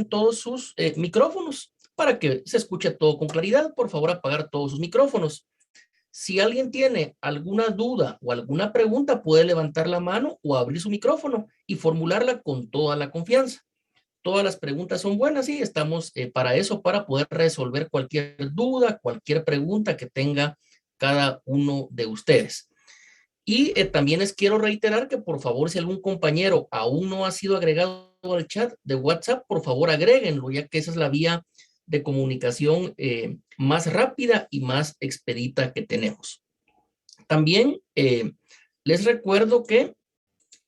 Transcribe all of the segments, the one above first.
todos sus micrófonos para que se escuche todo con claridad. Por favor, apagar todos sus micrófonos. Si alguien tiene alguna duda o alguna pregunta, puede levantar la mano o abrir su micrófono y formularla con toda la confianza. Todas las preguntas son buenas y estamos para eso, para poder resolver cualquier duda, cualquier pregunta que tenga cada uno de ustedes. Y también les quiero reiterar que por favor, si algún compañero aún no ha sido agregado al chat de WhatsApp, por favor agréguenlo, ya que esa es la vía de comunicación más rápida y más expedita que tenemos. También les recuerdo que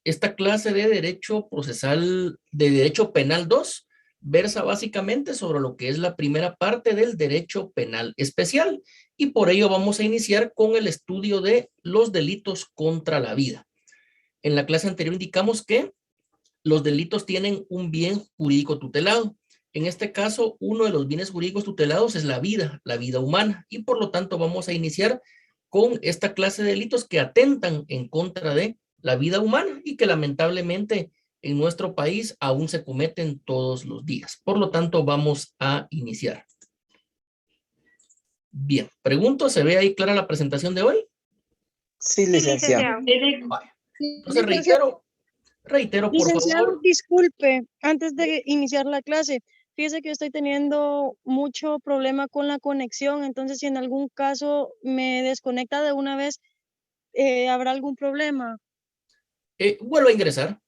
esta clase de Derecho Procesal, de Derecho Penal 2, versa básicamente sobre lo que es la primera parte del Derecho Penal Especial, y por ello vamos a iniciar con el estudio de los delitos contra la vida. En la clase anterior indicamos que los delitos tienen un bien jurídico tutelado. En este caso, uno de los bienes jurídicos tutelados es la vida humana, y por lo tanto vamos a iniciar con esta clase de delitos que atentan en contra de la vida humana y que lamentablemente en nuestro país aún se cometen todos los días. Por lo tanto, vamos a iniciar. Bien, pregunto, ¿se ve ahí clara la presentación de hoy? Sí, licenciado. Vale. Entonces reitero, por Licenciado, favor. disculpe, antes de iniciar la clase, fíjese que estoy teniendo mucho problema con la conexión, entonces si en algún caso me desconecta de una vez, ¿habrá algún problema? Vuelvo a ingresar,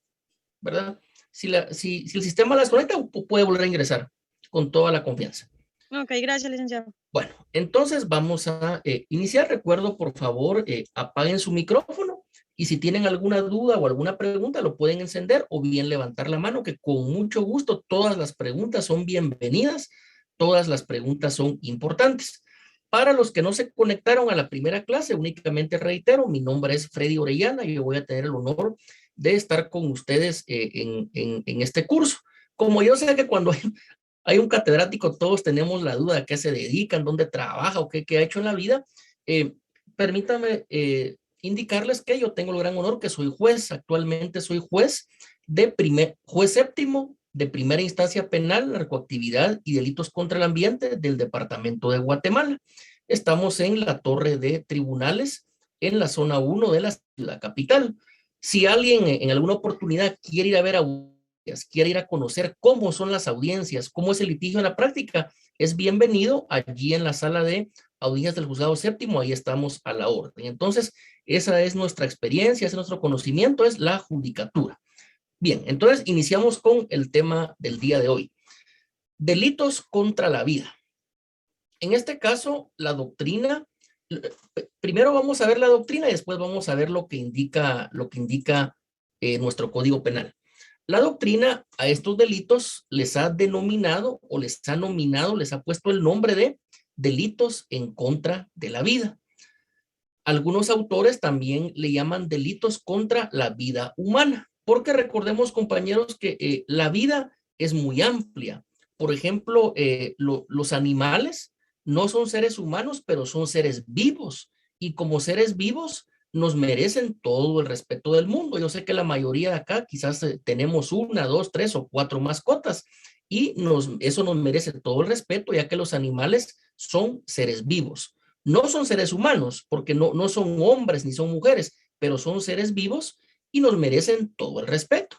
¿verdad? Si el sistema la desconecta, puede volver a ingresar con toda la confianza. Ok, gracias, licenciado. Bueno, entonces vamos a iniciar. Recuerdo, por favor, apaguen su micrófono y si tienen alguna duda o alguna pregunta, lo pueden encender o bien levantar la mano, que con mucho gusto todas las preguntas son bienvenidas, todas las preguntas son importantes. Para los que no se conectaron a la primera clase, únicamente reitero, mi nombre es Freddy Orellana y yo voy a tener el honor de estar con ustedes en este curso. Como yo sé que cuando hay un catedrático, todos tenemos la duda de a qué se dedican, dónde trabaja o qué ha hecho en la vida. Permítanme indicarles que yo tengo el gran honor que soy juez. Actualmente soy juez juez séptimo de primera instancia penal, narcoactividad y delitos contra el ambiente del departamento de Guatemala. Estamos en la torre de tribunales en la zona 1 de la ciudad capital. Si alguien en alguna oportunidad quiere ir a ver quiere ir a conocer cómo son las audiencias, cómo es el litigio en la práctica, es bienvenido allí en la sala de audiencias del juzgado séptimo, ahí estamos a la orden. Entonces, esa es nuestra experiencia, ese es nuestro conocimiento, es la judicatura. Bien, entonces iniciamos con el tema del día de hoy. Delitos contra la vida. En este caso, la doctrina, primero vamos a ver la doctrina y después vamos a ver lo que indica nuestro Código Penal. La doctrina a estos delitos les ha denominado o les ha nominado, les ha puesto el nombre de delitos en contra de la vida. Algunos autores también le llaman delitos contra la vida humana, porque recordemos, compañeros, que la vida es muy amplia. Por ejemplo, los animales no son seres humanos, pero son seres vivos, y como seres vivos nos merecen todo el respeto del mundo. Yo sé que la mayoría de acá quizás tenemos 1, 2, 3 o 4 mascotas, y eso nos merece todo el respeto, ya que los animales son seres vivos. No son seres humanos, porque no son hombres ni son mujeres, pero son seres vivos y nos merecen todo el respeto.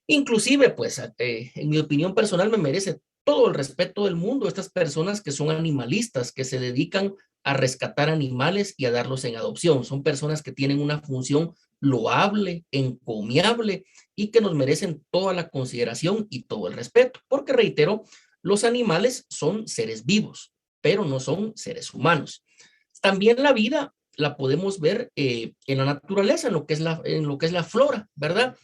Inclusive, pues, en mi opinión personal, me merece todo el respeto del mundo estas personas que son animalistas, que se dedican a rescatar animales y a darlos en adopción. Son personas que tienen una función loable, encomiable y que nos merecen toda la consideración y todo el respeto, porque reitero, los animales son seres vivos, pero no son seres humanos. También la vida la podemos ver en la naturaleza, en lo que es la flora, ¿verdad?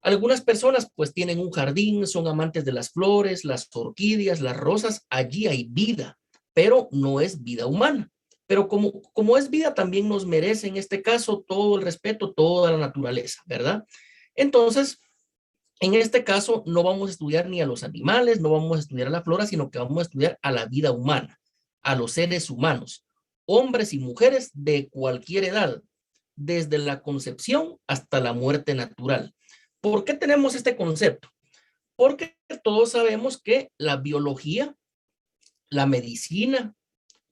Algunas personas pues tienen un jardín, son amantes de las flores, las orquídeas, las rosas, allí hay vida, pero no es vida humana. Pero como es vida, también nos merece en este caso todo el respeto, toda la naturaleza, ¿verdad? Entonces, en este caso no vamos a estudiar ni a los animales, no vamos a estudiar a la flora, sino que vamos a estudiar a la vida humana, a los seres humanos, hombres y mujeres de cualquier edad, desde la concepción hasta la muerte natural. ¿Por qué tenemos este concepto? Porque todos sabemos que la biología, la medicina,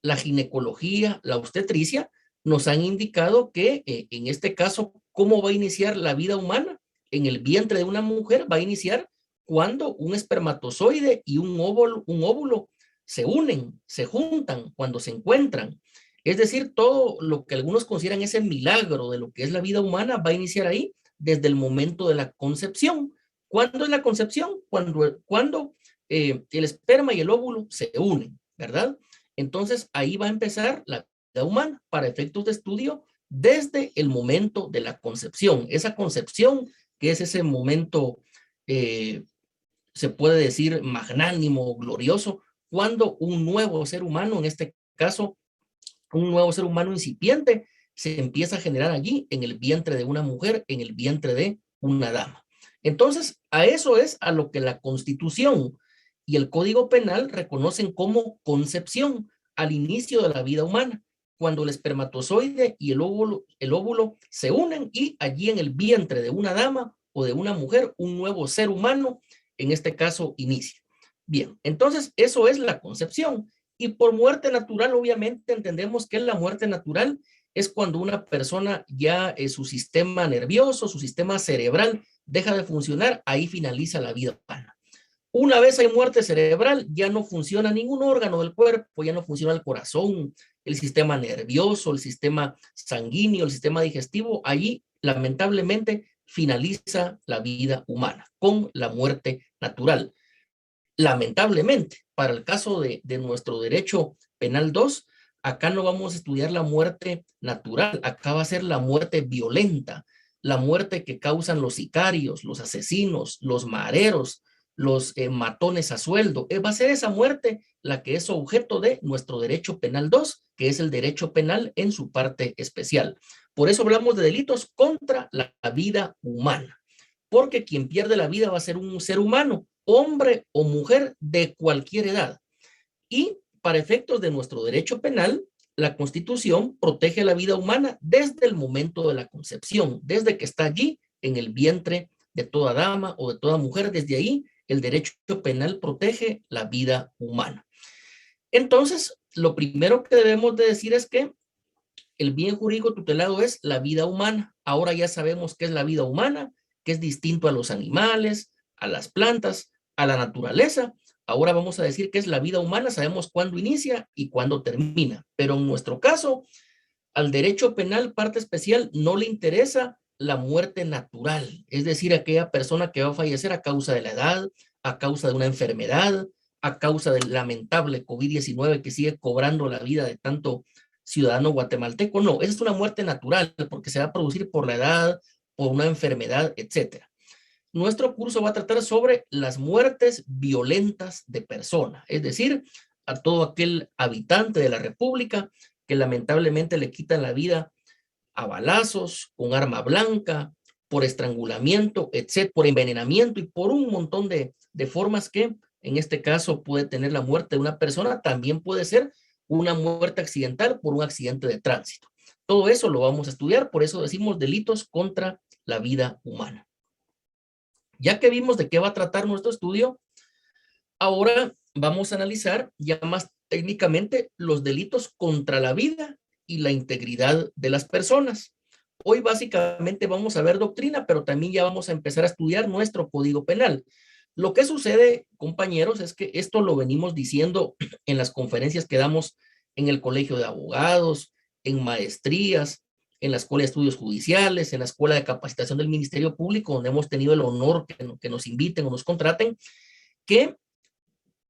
la ginecología, la obstetricia, nos han indicado que en este caso, ¿cómo va a iniciar la vida humana? En el vientre de una mujer va a iniciar cuando un espermatozoide y un óvulo se unen, se juntan, cuando se encuentran. Es decir, todo lo que algunos consideran ese milagro de lo que es la vida humana va a iniciar ahí desde el momento de la concepción. ¿Cuándo es la concepción? Cuando el esperma y el óvulo se unen, ¿verdad? Entonces ahí va a empezar la vida humana para efectos de estudio desde el momento de la concepción. Esa concepción, que es ese momento, se puede decir, magnánimo, glorioso, cuando un nuevo ser humano, en este caso, un nuevo ser humano incipiente, se empieza a generar allí en el vientre de una mujer, en el vientre de una dama. Entonces, a eso es a lo que la Constitución y el Código Penal reconocen como concepción al inicio de la vida humana, cuando el espermatozoide y el óvulo se unen y allí en el vientre de una dama o de una mujer, un nuevo ser humano, en este caso, inicia. Bien, entonces eso es la concepción. Y por muerte natural, obviamente, entendemos que la muerte natural es cuando una persona ya su sistema nervioso, su sistema cerebral deja de funcionar, ahí finaliza la vida humana. Una vez hay muerte cerebral, ya no funciona ningún órgano del cuerpo, ya no funciona el corazón, el sistema nervioso, el sistema sanguíneo, el sistema digestivo. Allí, lamentablemente, finaliza la vida humana con la muerte natural. Lamentablemente, para el caso de nuestro derecho penal 2, acá no vamos a estudiar la muerte natural, acá va a ser la muerte violenta, la muerte que causan los sicarios, los asesinos, los mareros, los matones a sueldo. Va a ser esa muerte la que es objeto de nuestro derecho penal 2, que es el derecho penal en su parte especial. Por eso hablamos de delitos contra la vida humana, porque quien pierde la vida va a ser un ser humano, hombre o mujer de cualquier edad. Y para efectos de nuestro derecho penal, la Constitución protege la vida humana desde el momento de la concepción, desde que está allí en el vientre de toda dama o de toda mujer. Desde ahí, el derecho penal protege la vida humana. Entonces, lo primero que debemos de decir es que el bien jurídico tutelado es la vida humana. Ahora ya sabemos qué es la vida humana, que es distinto a los animales, a las plantas, a la naturaleza. Ahora vamos a decir que es la vida humana, sabemos cuándo inicia y cuándo termina. Pero en nuestro caso, al derecho penal, parte especial, no le interesa la muerte natural, es decir, aquella persona que va a fallecer a causa de la edad, a causa de una enfermedad, a causa del lamentable COVID-19 que sigue cobrando la vida de tanto ciudadano guatemalteco. No, esa es una muerte natural porque se va a producir por la edad, por una enfermedad, etcétera. Nuestro curso va a tratar sobre las muertes violentas de persona, es decir, a todo aquel habitante de la República que lamentablemente le quitan la vida a balazos, con arma blanca, por estrangulamiento, etcétera, por envenenamiento y por un montón de formas que en este caso puede tener la muerte de una persona, también puede ser una muerte accidental por un accidente de tránsito. Todo eso lo vamos a estudiar, por eso decimos delitos contra la vida humana. Ya que vimos de qué va a tratar nuestro estudio, ahora vamos a analizar ya más técnicamente los delitos contra la vida y la integridad de las personas. Hoy básicamente vamos a ver doctrina, pero también ya vamos a empezar a estudiar nuestro Código Penal. Lo que sucede, compañeros, es que esto lo venimos diciendo en las conferencias que damos en el Colegio de Abogados, en maestrías, en la Escuela de Estudios Judiciales, en la Escuela de Capacitación del Ministerio Público, donde hemos tenido el honor que nos inviten o nos contraten, que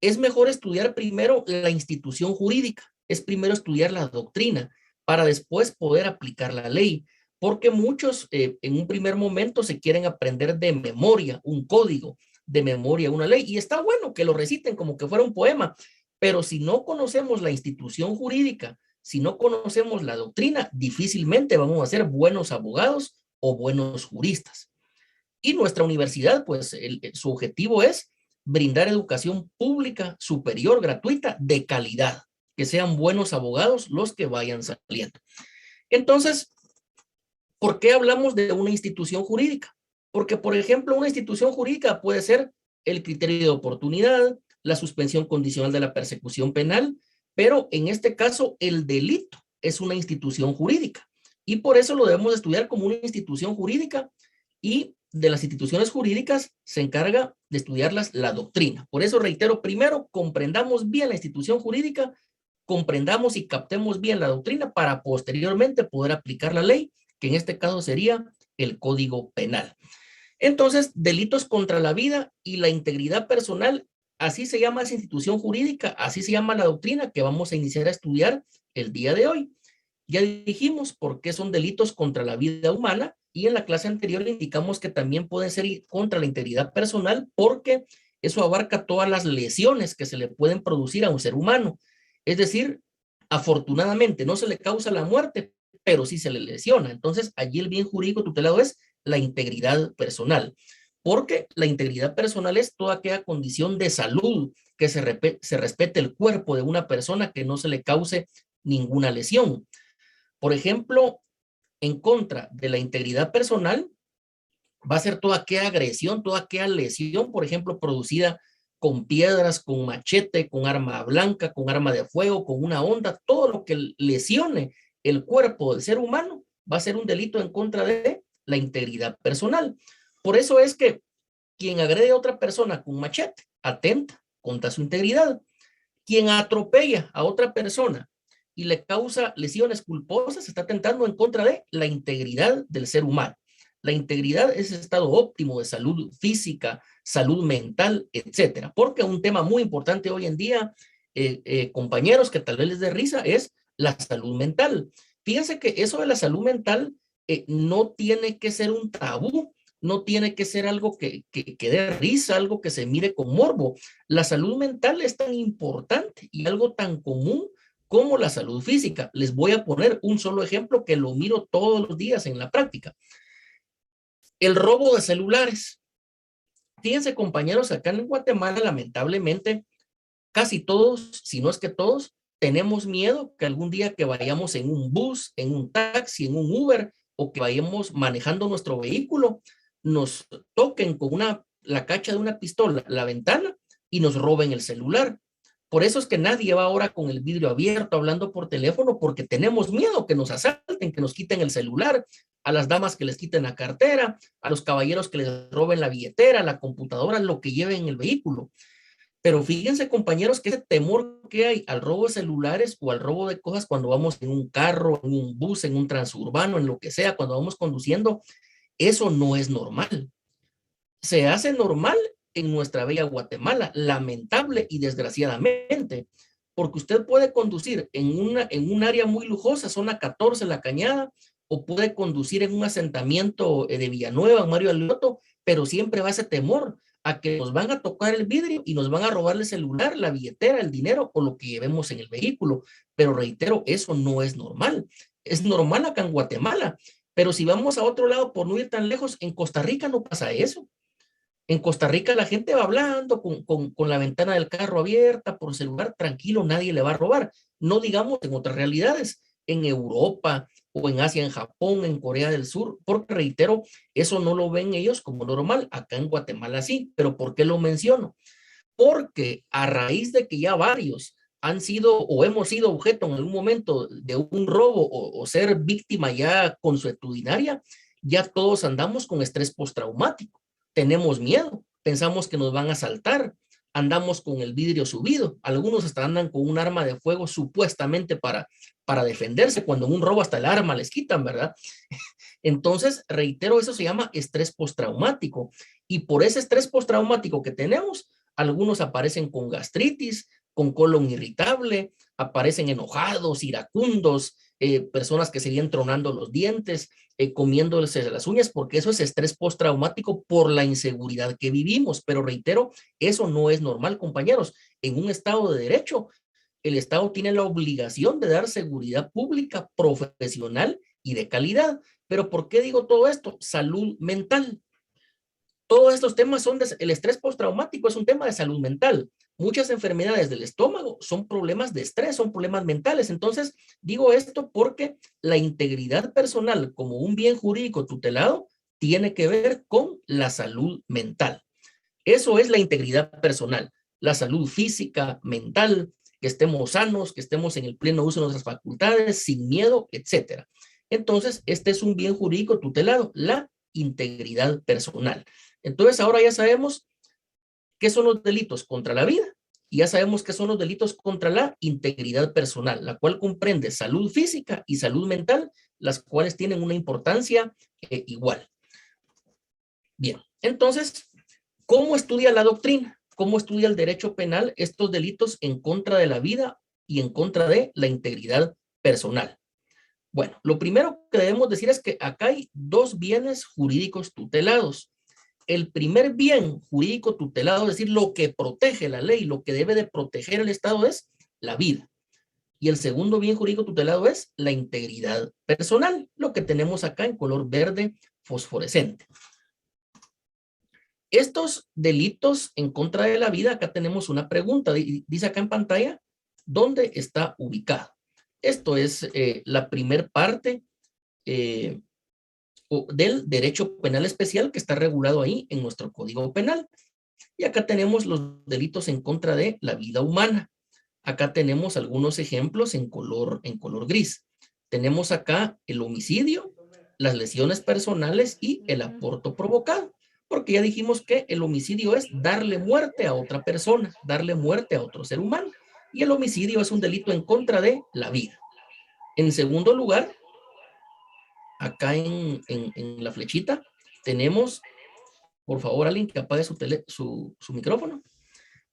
es mejor estudiar primero la institución jurídica, es primero estudiar la doctrina para después poder aplicar la ley, porque muchos en un primer momento se quieren aprender de memoria un código, de memoria una ley, y está bueno que lo reciten como que fuera un poema, pero si no conocemos la institución jurídica, si no conocemos la doctrina, difícilmente vamos a ser buenos abogados o buenos juristas. Y nuestra universidad, pues su objetivo es brindar educación pública superior, gratuita, de calidad, que sean buenos abogados los que vayan saliendo. Entonces, ¿por qué hablamos de una institución jurídica? Porque, por ejemplo, una institución jurídica puede ser el criterio de oportunidad, la suspensión condicional de la persecución penal, pero en este caso el delito es una institución jurídica y por eso lo debemos estudiar como una institución jurídica, y de las instituciones jurídicas se encarga de estudiarlas la doctrina. Por eso reitero, primero comprendamos bien la institución jurídica, comprendamos y captemos bien la doctrina para posteriormente poder aplicar la ley, que en este caso sería el Código Penal. Entonces, delitos contra la vida y la integridad personal, así se llama esa institución jurídica, así se llama la doctrina que vamos a iniciar a estudiar el día de hoy. Ya dijimos por qué son delitos contra la vida humana, y en la clase anterior le indicamos que también pueden ser contra la integridad personal porque eso abarca todas las lesiones que se le pueden producir a un ser humano. Es decir, afortunadamente no se le causa la muerte, pero sí se le lesiona. Entonces, allí el bien jurídico tutelado es la integridad personal, porque la integridad personal es toda aquella condición de salud que se respete el cuerpo de una persona, que no se le cause ninguna lesión. Por ejemplo, en contra de la integridad personal va a ser toda aquella agresión, toda aquella lesión, por ejemplo, producida con piedras, con machete, con arma blanca, con arma de fuego, con una honda, todo lo que lesione el cuerpo del ser humano va a ser un delito en contra de la integridad personal. Por eso es que quien agrede a otra persona con machete atenta contra su integridad. Quien atropella a otra persona y le causa lesiones culposas está atentando en contra de la integridad del ser humano. La integridad es el estado óptimo de salud física, salud mental, etcétera. Porque un tema muy importante hoy en día, compañeros, que tal vez les dé risa, es la salud mental. Fíjense que eso de la salud mental no tiene que ser un tabú, no tiene que ser algo que dé risa, algo que se mire con morbo. La salud mental es tan importante y algo tan común como la salud física. Les voy a poner un solo ejemplo que lo miro todos los días en la práctica. El robo de celulares. Fíjense, compañeros, acá en Guatemala, lamentablemente, casi todos, si no es que todos, tenemos miedo que algún día que vayamos en un bus, en un taxi, en un Uber, o que vayamos manejando nuestro vehículo, nos toquen con la cacha de una pistola la ventana y nos roben el celular. Por eso es que nadie va ahora con el vidrio abierto hablando por teléfono, porque tenemos miedo que nos asalten, que nos quiten el celular, a las damas que les quiten la cartera, a los caballeros que les roben la billetera, la computadora, lo que lleven en el vehículo. Pero fíjense, compañeros, que ese temor que hay al robo de celulares o al robo de cosas cuando vamos en un carro, en un bus, en un transurbano, en lo que sea, cuando vamos conduciendo, eso no es normal. Se hace normal en nuestra bella Guatemala, lamentable y desgraciadamente, porque usted puede conducir en un área muy lujosa, zona 14, La Cañada, o puede conducir en un asentamiento de Villanueva, Mario Alioto, pero siempre va ese temor a que nos van a tocar el vidrio y nos van a robar el celular, la billetera, el dinero o lo que llevemos en el vehículo. Pero reitero, eso no es normal. Es normal acá en Guatemala, pero si vamos a otro lado, por no ir tan lejos, en Costa Rica no pasa eso. En Costa Rica la gente va hablando con la ventana del carro abierta, por celular, tranquilo, nadie le va a robar. No digamos en otras realidades, en Europa o en Asia, en Japón, en Corea del Sur, porque reitero, eso no lo ven ellos como normal. Acá en Guatemala sí. ¿Pero por qué lo menciono? Porque a raíz de que ya varios han sido o hemos sido objeto en algún momento de un robo o ser víctima ya consuetudinaria, ya todos andamos con estrés postraumático. Tenemos miedo, pensamos que nos van a asaltar, andamos con el vidrio subido, algunos hasta andan con un arma de fuego supuestamente para defenderse, cuando en un robo hasta el arma les quitan, ¿verdad? Entonces, reitero, eso se llama estrés postraumático, y por ese estrés postraumático que tenemos, algunos aparecen con gastritis, con colon irritable, aparecen enojados, iracundos, personas que se vienen tronando los dientes, comiéndose las uñas, porque eso es estrés postraumático por la inseguridad que vivimos. Pero reitero, eso no es normal, compañeros. En un Estado de Derecho, el Estado tiene la obligación de dar seguridad pública, profesional y de calidad. Pero ¿por qué digo todo esto? Salud mental. Todos estos temas el estrés postraumático es un tema de salud mental. Muchas enfermedades del estómago son problemas de estrés, son problemas mentales. Entonces, digo esto porque la integridad personal como un bien jurídico tutelado tiene que ver con la salud mental. Eso es la integridad personal, la salud física, mental, que estemos sanos, que estemos en el pleno uso de nuestras facultades, sin miedo, etc. Entonces, este es un bien jurídico tutelado, la integridad personal. Entonces, ahora ya sabemos qué son los delitos contra la vida y ya sabemos qué son los delitos contra la integridad personal, la cual comprende salud física y salud mental, las cuales tienen una importancia igual. Bien, entonces, ¿cómo estudia la doctrina? ¿Cómo estudia el derecho penal estos delitos en contra de la vida y en contra de la integridad personal? Bueno, lo primero que debemos decir es que acá hay dos bienes jurídicos tutelados. El primer bien jurídico tutelado, es decir, lo que protege la ley, lo que debe de proteger el Estado es la vida. Y el segundo bien jurídico tutelado es la integridad personal, lo que tenemos acá en color verde fosforescente. Estos delitos en contra de la vida, acá tenemos una pregunta, dice acá en pantalla, ¿dónde está ubicado? Esto es la primer parte del derecho penal especial que está regulado ahí en nuestro Código Penal. Y acá tenemos los delitos en contra de la vida humana. Acá tenemos algunos ejemplos en color gris. Tenemos acá el homicidio, las lesiones personales y el aborto provocado. Porque ya dijimos que el homicidio es darle muerte a otra persona, darle muerte a otro ser humano. Y el homicidio es un delito en contra de la vida. En segundo lugar, acá en la flechita, tenemos, por favor, alguien que apague su micrófono.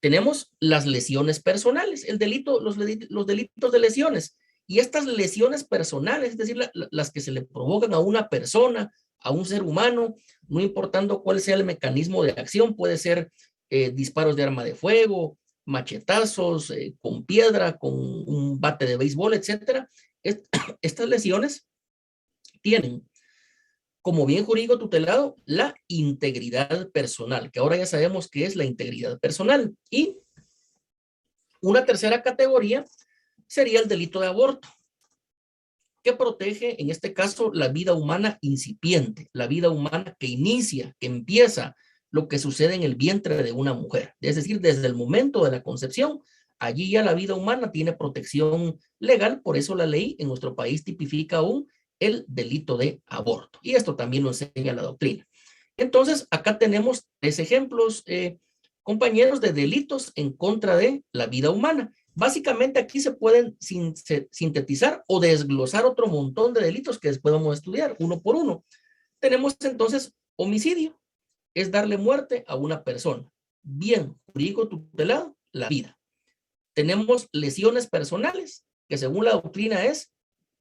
Tenemos las lesiones personales, los delitos de lesiones. Y estas lesiones personales, es decir, las que se le provocan a una persona, a un ser humano, no importando cuál sea el mecanismo de acción, puede ser disparos de arma de fuego, machetazos, con piedra, con un bate de béisbol, etcétera. Estas lesiones tienen como bien jurídico tutelado la integridad personal, que ahora ya sabemos qué es la integridad personal. Y una tercera categoría sería el delito de aborto, que protege, en este caso, la vida humana incipiente, la vida humana que inicia, que empieza lo que sucede en el vientre de una mujer. Es decir, desde el momento de la concepción, allí ya la vida humana tiene protección legal, por eso la ley en nuestro país tipifica aún el delito de aborto. Y esto también lo enseña la doctrina. Entonces, acá tenemos tres ejemplos, compañeros, de delitos en contra de la vida humana. Básicamente aquí se pueden sintetizar o desglosar otro montón de delitos que después vamos a estudiar uno por uno. Tenemos entonces homicidio, es darle muerte a una persona. Bien jurídico tutelado, la vida. Tenemos lesiones personales, que según la doctrina es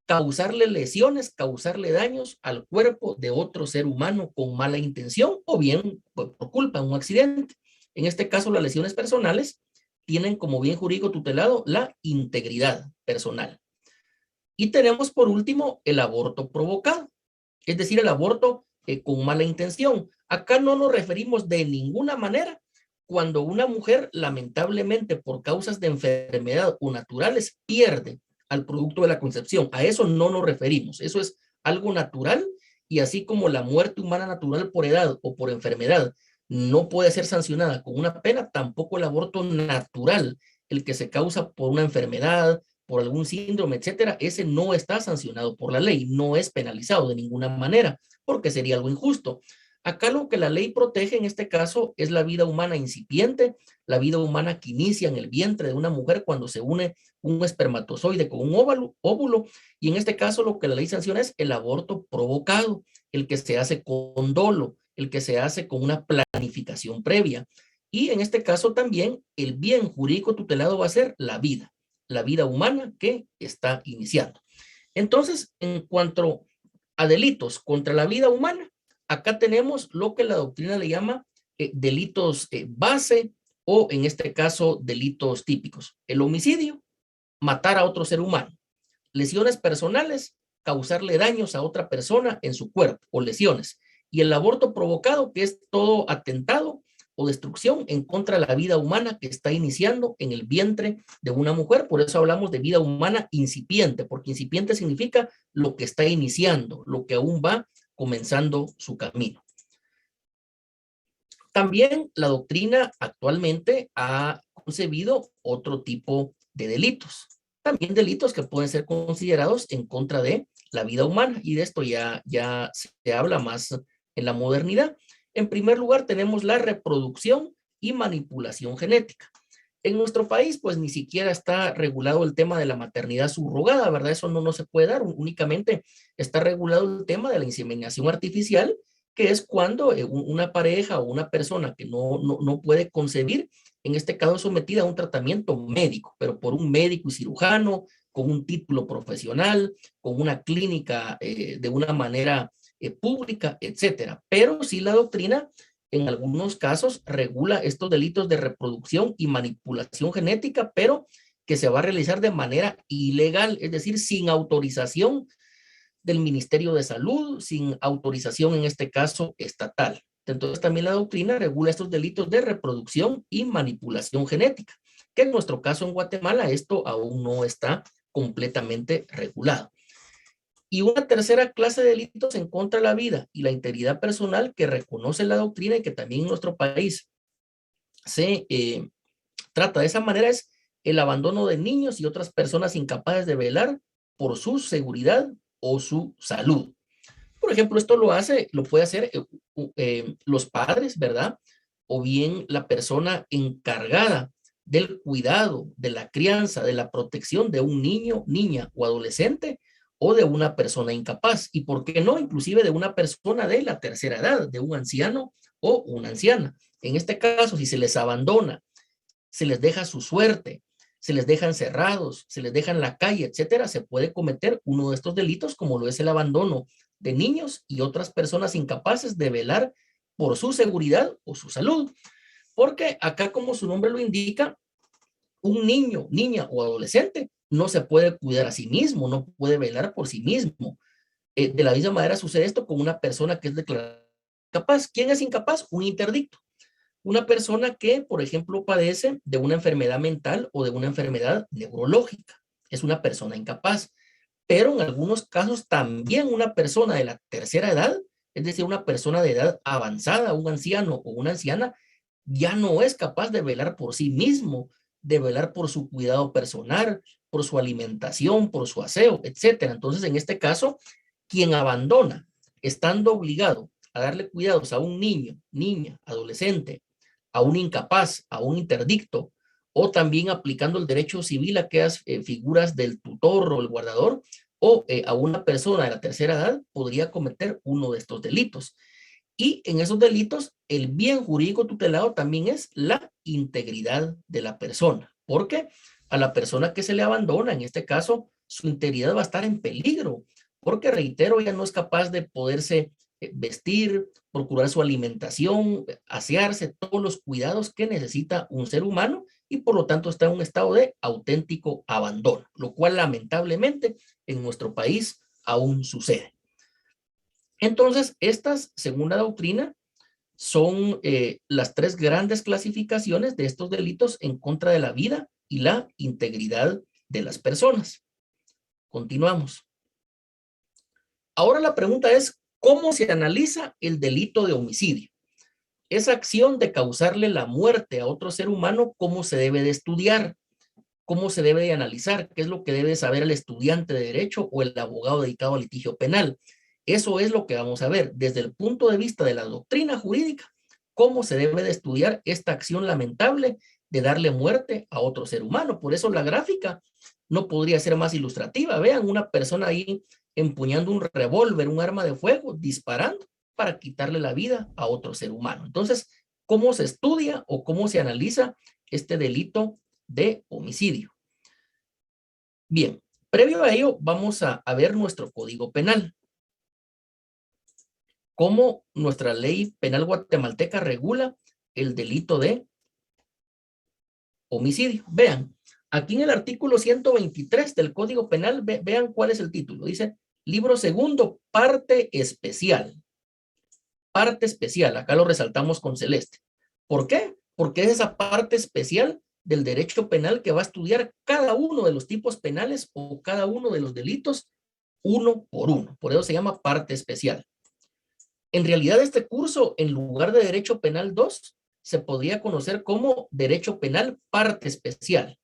causarle lesiones, causarle daños al cuerpo de otro ser humano con mala intención o bien por culpa de un accidente. En este caso, las lesiones personales tienen como bien jurídico tutelado la integridad personal. Y tenemos por último el aborto provocado, es decir, el aborto con mala intención. Acá no nos referimos de ninguna manera cuando una mujer lamentablemente por causas de enfermedad o naturales pierde al producto de la concepción. A eso no nos referimos. Eso es algo natural y así como la muerte humana natural por edad o por enfermedad no puede ser sancionada con una pena, tampoco el aborto natural, el que se causa por una enfermedad, por algún síndrome, etcétera, ese no está sancionado por la ley, no es penalizado de ninguna manera, porque sería algo injusto. Acá lo que la ley protege en este caso es la vida humana incipiente, la vida humana que inicia en el vientre de una mujer cuando se une un espermatozoide con un óvulo, y en este caso lo que la ley sanciona es el aborto provocado, el que se hace con dolo, el que se hace con una planificación previa. Y en este caso también el bien jurídico tutelado va a ser la vida humana que está iniciando. Entonces, en cuanto a delitos contra la vida humana, acá tenemos lo que la doctrina le llama delitos base o en este caso delitos típicos. El homicidio, matar a otro ser humano. Lesiones personales, causarle daños a otra persona en su cuerpo o lesiones. Y el aborto provocado, que es todo atentado o destrucción en contra de la vida humana que está iniciando en el vientre de una mujer. Por eso hablamos de vida humana incipiente, porque incipiente significa lo que está iniciando, lo que aún va comenzando su camino. También la doctrina actualmente ha concebido otro tipo de delitos. También delitos que pueden ser considerados en contra de la vida humana. Y de esto ya se habla más en la modernidad. En primer lugar, tenemos la reproducción y manipulación genética. En nuestro país, pues ni siquiera está regulado el tema de la maternidad subrogada, ¿verdad? Eso no se puede dar. Únicamente está regulado el tema de la inseminación artificial, que es cuando una pareja o una persona que no puede concebir, en este caso sometida a un tratamiento médico, pero por un médico y cirujano, con un título profesional, con una clínica de una manera pública, etcétera. Pero sí la doctrina en algunos casos regula estos delitos de reproducción y manipulación genética, pero que se va a realizar de manera ilegal, es decir, sin autorización del Ministerio de Salud, sin autorización en este caso estatal. Entonces también la doctrina regula estos delitos de reproducción y manipulación genética, que en nuestro caso en Guatemala esto aún no está completamente regulado. Y una tercera clase de delitos en contra de la vida y la integridad personal que reconoce la doctrina y que también en nuestro país se trata de esa manera es el abandono de niños y otras personas incapaces de velar por su seguridad o su salud. Por ejemplo, esto lo puede hacer los padres, ¿verdad? O bien la persona encargada del cuidado, de la crianza, de la protección de un niño, niña o adolescente, o de una persona incapaz. Y por qué no, inclusive de una persona de la tercera edad, de un anciano o una anciana. En este caso, si se les abandona, se les deja su suerte, se les deja encerrados, se les deja en la calle, etcétera, se puede cometer uno de estos delitos, como lo es el abandono de niños y otras personas incapaces de velar por su seguridad o su salud. Porque acá, como su nombre lo indica, un niño, niña o adolescente no se puede cuidar a sí mismo, no puede velar por sí mismo. De la misma manera sucede esto con una persona que es declarada incapaz. ¿Quién es incapaz? Un interdicto. Una persona que, por ejemplo, padece de una enfermedad mental o de una enfermedad neurológica. Es una persona incapaz. Pero en algunos casos también una persona de la tercera edad, es decir, una persona de edad avanzada, un anciano o una anciana, ya no es capaz de velar por sí mismo, de velar por su cuidado personal, por su alimentación, por su aseo, etcétera. Entonces, en este caso, quien abandona, estando obligado a darle cuidados a un niño, niña, adolescente, a un incapaz, a un interdicto, o también aplicando el derecho civil a aquellas figuras del tutor o el guardador, o a una persona de la tercera edad, podría cometer uno de estos delitos. Y en esos delitos, el bien jurídico tutelado también es la integridad de la persona, porque a la persona que se le abandona, en este caso, su integridad va a estar en peligro, porque reitero, ella no es capaz de poderse vestir, procurar su alimentación, asearse, todos los cuidados que necesita un ser humano y por lo tanto está en un estado de auténtico abandono, lo cual lamentablemente en nuestro país aún sucede. Entonces, estas, según la doctrina, son las tres grandes clasificaciones de estos delitos en contra de la vida y la integridad de las personas. Continuamos. Ahora la pregunta es, ¿cómo se analiza el delito de homicidio? Esa acción de causarle la muerte a otro ser humano, ¿cómo se debe de estudiar? ¿Cómo se debe de analizar? ¿Qué es lo que debe saber el estudiante de derecho o el abogado dedicado al litigio penal? Eso es lo que vamos a ver desde el punto de vista de la doctrina jurídica, cómo se debe de estudiar esta acción lamentable de darle muerte a otro ser humano. Por eso la gráfica no podría ser más ilustrativa. Vean una persona ahí empuñando un revólver, un arma de fuego, disparando para quitarle la vida a otro ser humano. Entonces, ¿cómo se estudia o cómo se analiza este delito de homicidio? Bien, previo a ello vamos a ver nuestro Código Penal. Cómo nuestra ley penal guatemalteca regula el delito de homicidio. Vean, aquí en el artículo 123 del Código Penal, vean cuál es el título. Dice, libro segundo, parte especial. Parte especial, acá lo resaltamos con celeste. ¿Por qué? Porque es esa parte especial del derecho penal que va a estudiar cada uno de los tipos penales o cada uno de los delitos uno por uno. Por eso se llama parte especial. En realidad este curso, en lugar de Derecho Penal 2, se podría conocer como Derecho Penal Parte Especial.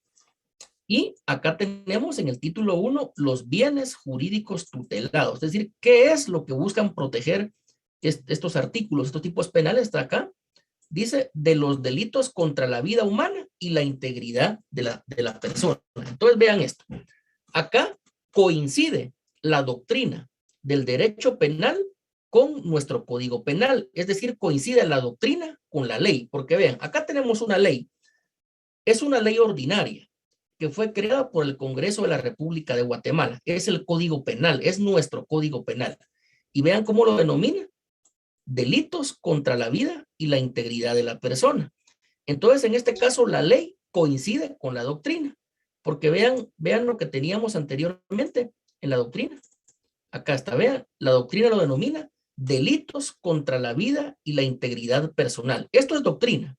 Y acá tenemos en el título 1 los bienes jurídicos tutelados. Es decir, ¿qué es lo que buscan proteger estos artículos, estos tipos penales? Está acá. Dice, de los delitos contra la vida humana y la integridad de la persona. Entonces vean esto. Acá coincide la doctrina del derecho penal con nuestro Código Penal. Es decir, coincide la doctrina con la ley. Porque vean, acá tenemos una ley. Es una ley ordinaria que fue creada por el Congreso de la República de Guatemala. Es el Código Penal, es nuestro Código Penal. Y vean cómo lo denomina. Delitos contra la vida y la integridad de la persona. Entonces, en este caso, la ley coincide con la doctrina, porque vean lo que teníamos anteriormente en la doctrina. Acá está, vean, la doctrina lo denomina delitos contra la vida y la integridad personal. Esto es doctrina.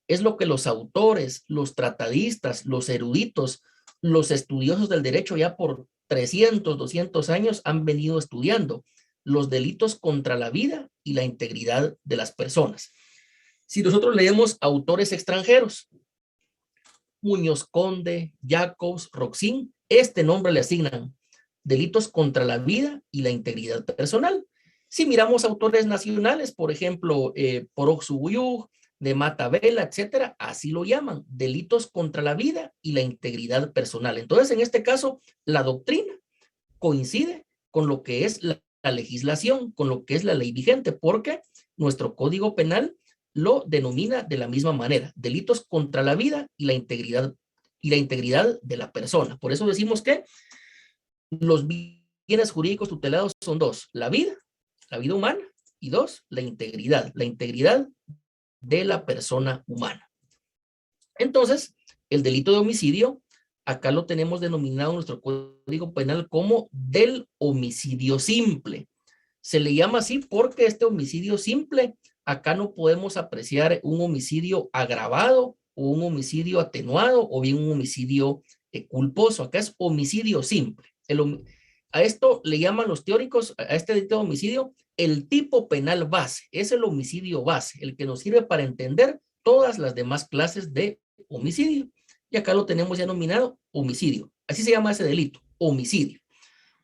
Es lo que los autores, los tratadistas, los eruditos, los estudiosos del derecho ya por 300, 200 años han venido estudiando. Los delitos contra la vida y la integridad de las personas. Si nosotros leemos autores extranjeros, Muñoz Conde, Jacobs, Roxin, este nombre le asignan delitos contra la vida y la integridad personal. Si miramos autores nacionales, por ejemplo, Poroxubuyú, de Mata Vela, etcétera, así lo llaman, delitos contra la vida y la integridad personal. Entonces, en este caso, la doctrina coincide con lo que es la legislación, con lo que es la ley vigente, porque nuestro Código Penal lo denomina de la misma manera, delitos contra la vida y la integridad de la persona. Por eso decimos que los bienes jurídicos tutelados son dos, la vida humana, y dos, la integridad de la persona humana. Entonces, el delito de homicidio, acá lo tenemos denominado en nuestro Código Penal como del homicidio simple. Se le llama así porque este homicidio simple, acá no podemos apreciar un homicidio agravado o un homicidio atenuado o bien un homicidio culposo. Acá es homicidio simple. A esto le llaman los teóricos, a este delito de homicidio, el tipo penal base. Es el homicidio base, el que nos sirve para entender todas las demás clases de homicidio. Y acá lo tenemos ya denominado homicidio. Así se llama ese delito, homicidio.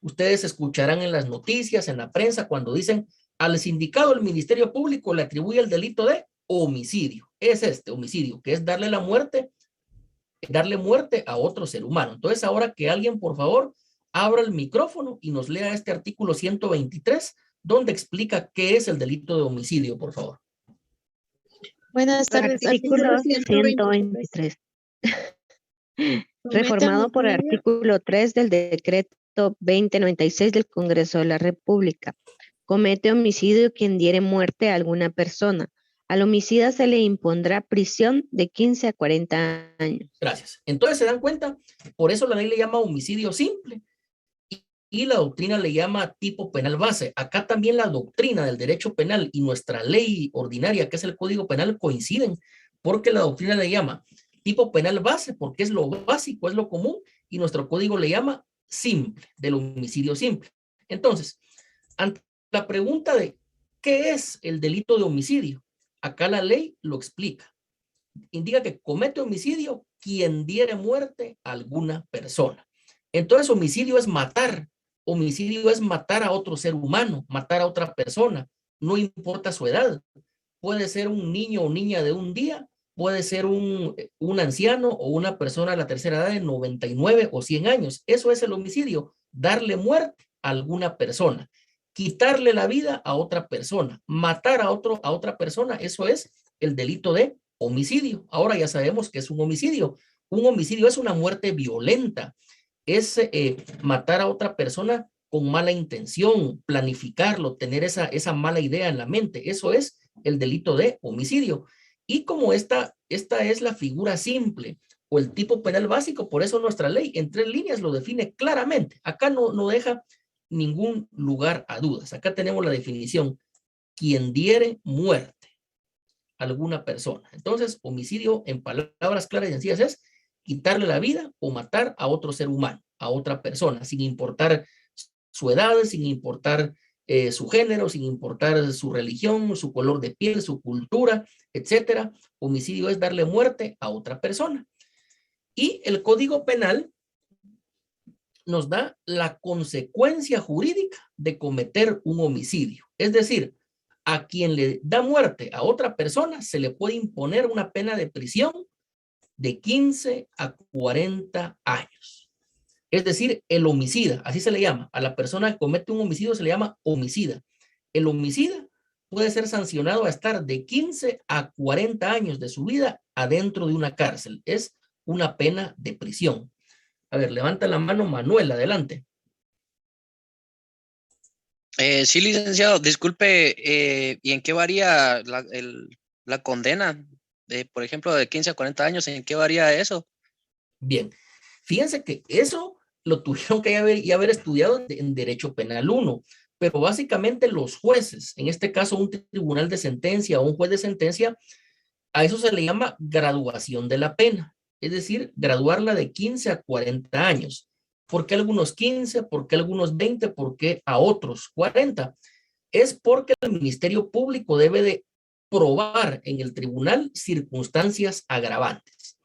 Ustedes escucharán en las noticias, en la prensa, cuando dicen al sindicado del Ministerio Público le atribuye el delito de homicidio. Es este homicidio, que es darle muerte a otro ser humano. Entonces, ahora que alguien, por favor, abra el micrófono y nos lea este artículo 123, donde explica qué es el delito de homicidio, por favor. Buenas tardes. Artículo 123. Reformado por el artículo 3 del decreto 2096 del Congreso de la República. Comete homicidio quien diere muerte a alguna persona. Al homicida se le impondrá prisión de 15 a 40 años. Gracias. Entonces, ¿se dan cuenta? Por eso la ley le llama homicidio simple y la doctrina le llama tipo penal base. Acá también la doctrina del derecho penal y nuestra ley ordinaria, que es el Código Penal, coinciden, porque la doctrina le llama tipo penal base, porque es lo básico, es lo común, y nuestro código le llama simple, del homicidio simple. Entonces, ante la pregunta de ¿qué es el delito de homicidio? Acá la ley lo explica. Indica que comete homicidio quien diere muerte a alguna persona. Entonces, homicidio es matar. Homicidio es matar a otro ser humano, matar a otra persona. No importa su edad. Puede ser un niño o niña de un día, puede ser un anciano o una persona de la tercera edad de 99 o 100 años. Eso es el homicidio, darle muerte a alguna persona, quitarle la vida a otra persona, matar a otra persona. Eso es el delito de homicidio. Ahora ya sabemos que es un homicidio. Un homicidio es una muerte violenta, es matar a otra persona con mala intención, planificarlo, tener esa mala idea en la mente. Eso es el delito de homicidio. Y como esta es la figura simple o el tipo penal básico, por eso nuestra ley en 3 líneas lo define claramente. Acá no deja ningún lugar a dudas. Acá tenemos la definición: quien diere muerte a alguna persona. Entonces, homicidio en palabras claras y sencillas es quitarle la vida o matar a otro ser humano, a otra persona, sin importar su edad, sin importar su género, sin importar su religión, su color de piel, su cultura, etcétera. Homicidio es darle muerte a otra persona. Y el Código Penal nos da la consecuencia jurídica de cometer un homicidio. Es decir, a quien le da muerte a otra persona se le puede imponer una pena de prisión de 15 a 40 años. Es decir, el homicida, así se le llama. A la persona que comete un homicidio se le llama homicida. El homicida puede ser sancionado a estar de 15 a 40 años de su vida adentro de una cárcel. Es una pena de prisión. A ver, levanta la mano Manuel, adelante. Sí, licenciado, disculpe, ¿y en qué varía la condena? Por ejemplo, de 15 a 40 años, ¿en qué varía eso? Bien, fíjense que eso lo tuvieron que haber estudiado en Derecho Penal 1, pero básicamente los jueces, en este caso un tribunal de sentencia o un juez de sentencia, a eso se le llama graduación de la pena, es decir, graduarla de 15 a 40 años. ¿Por qué algunos 15? ¿Por qué algunos 20? ¿Por qué a otros 40? Es porque el Ministerio Público debe de probar en el tribunal circunstancias agravantes.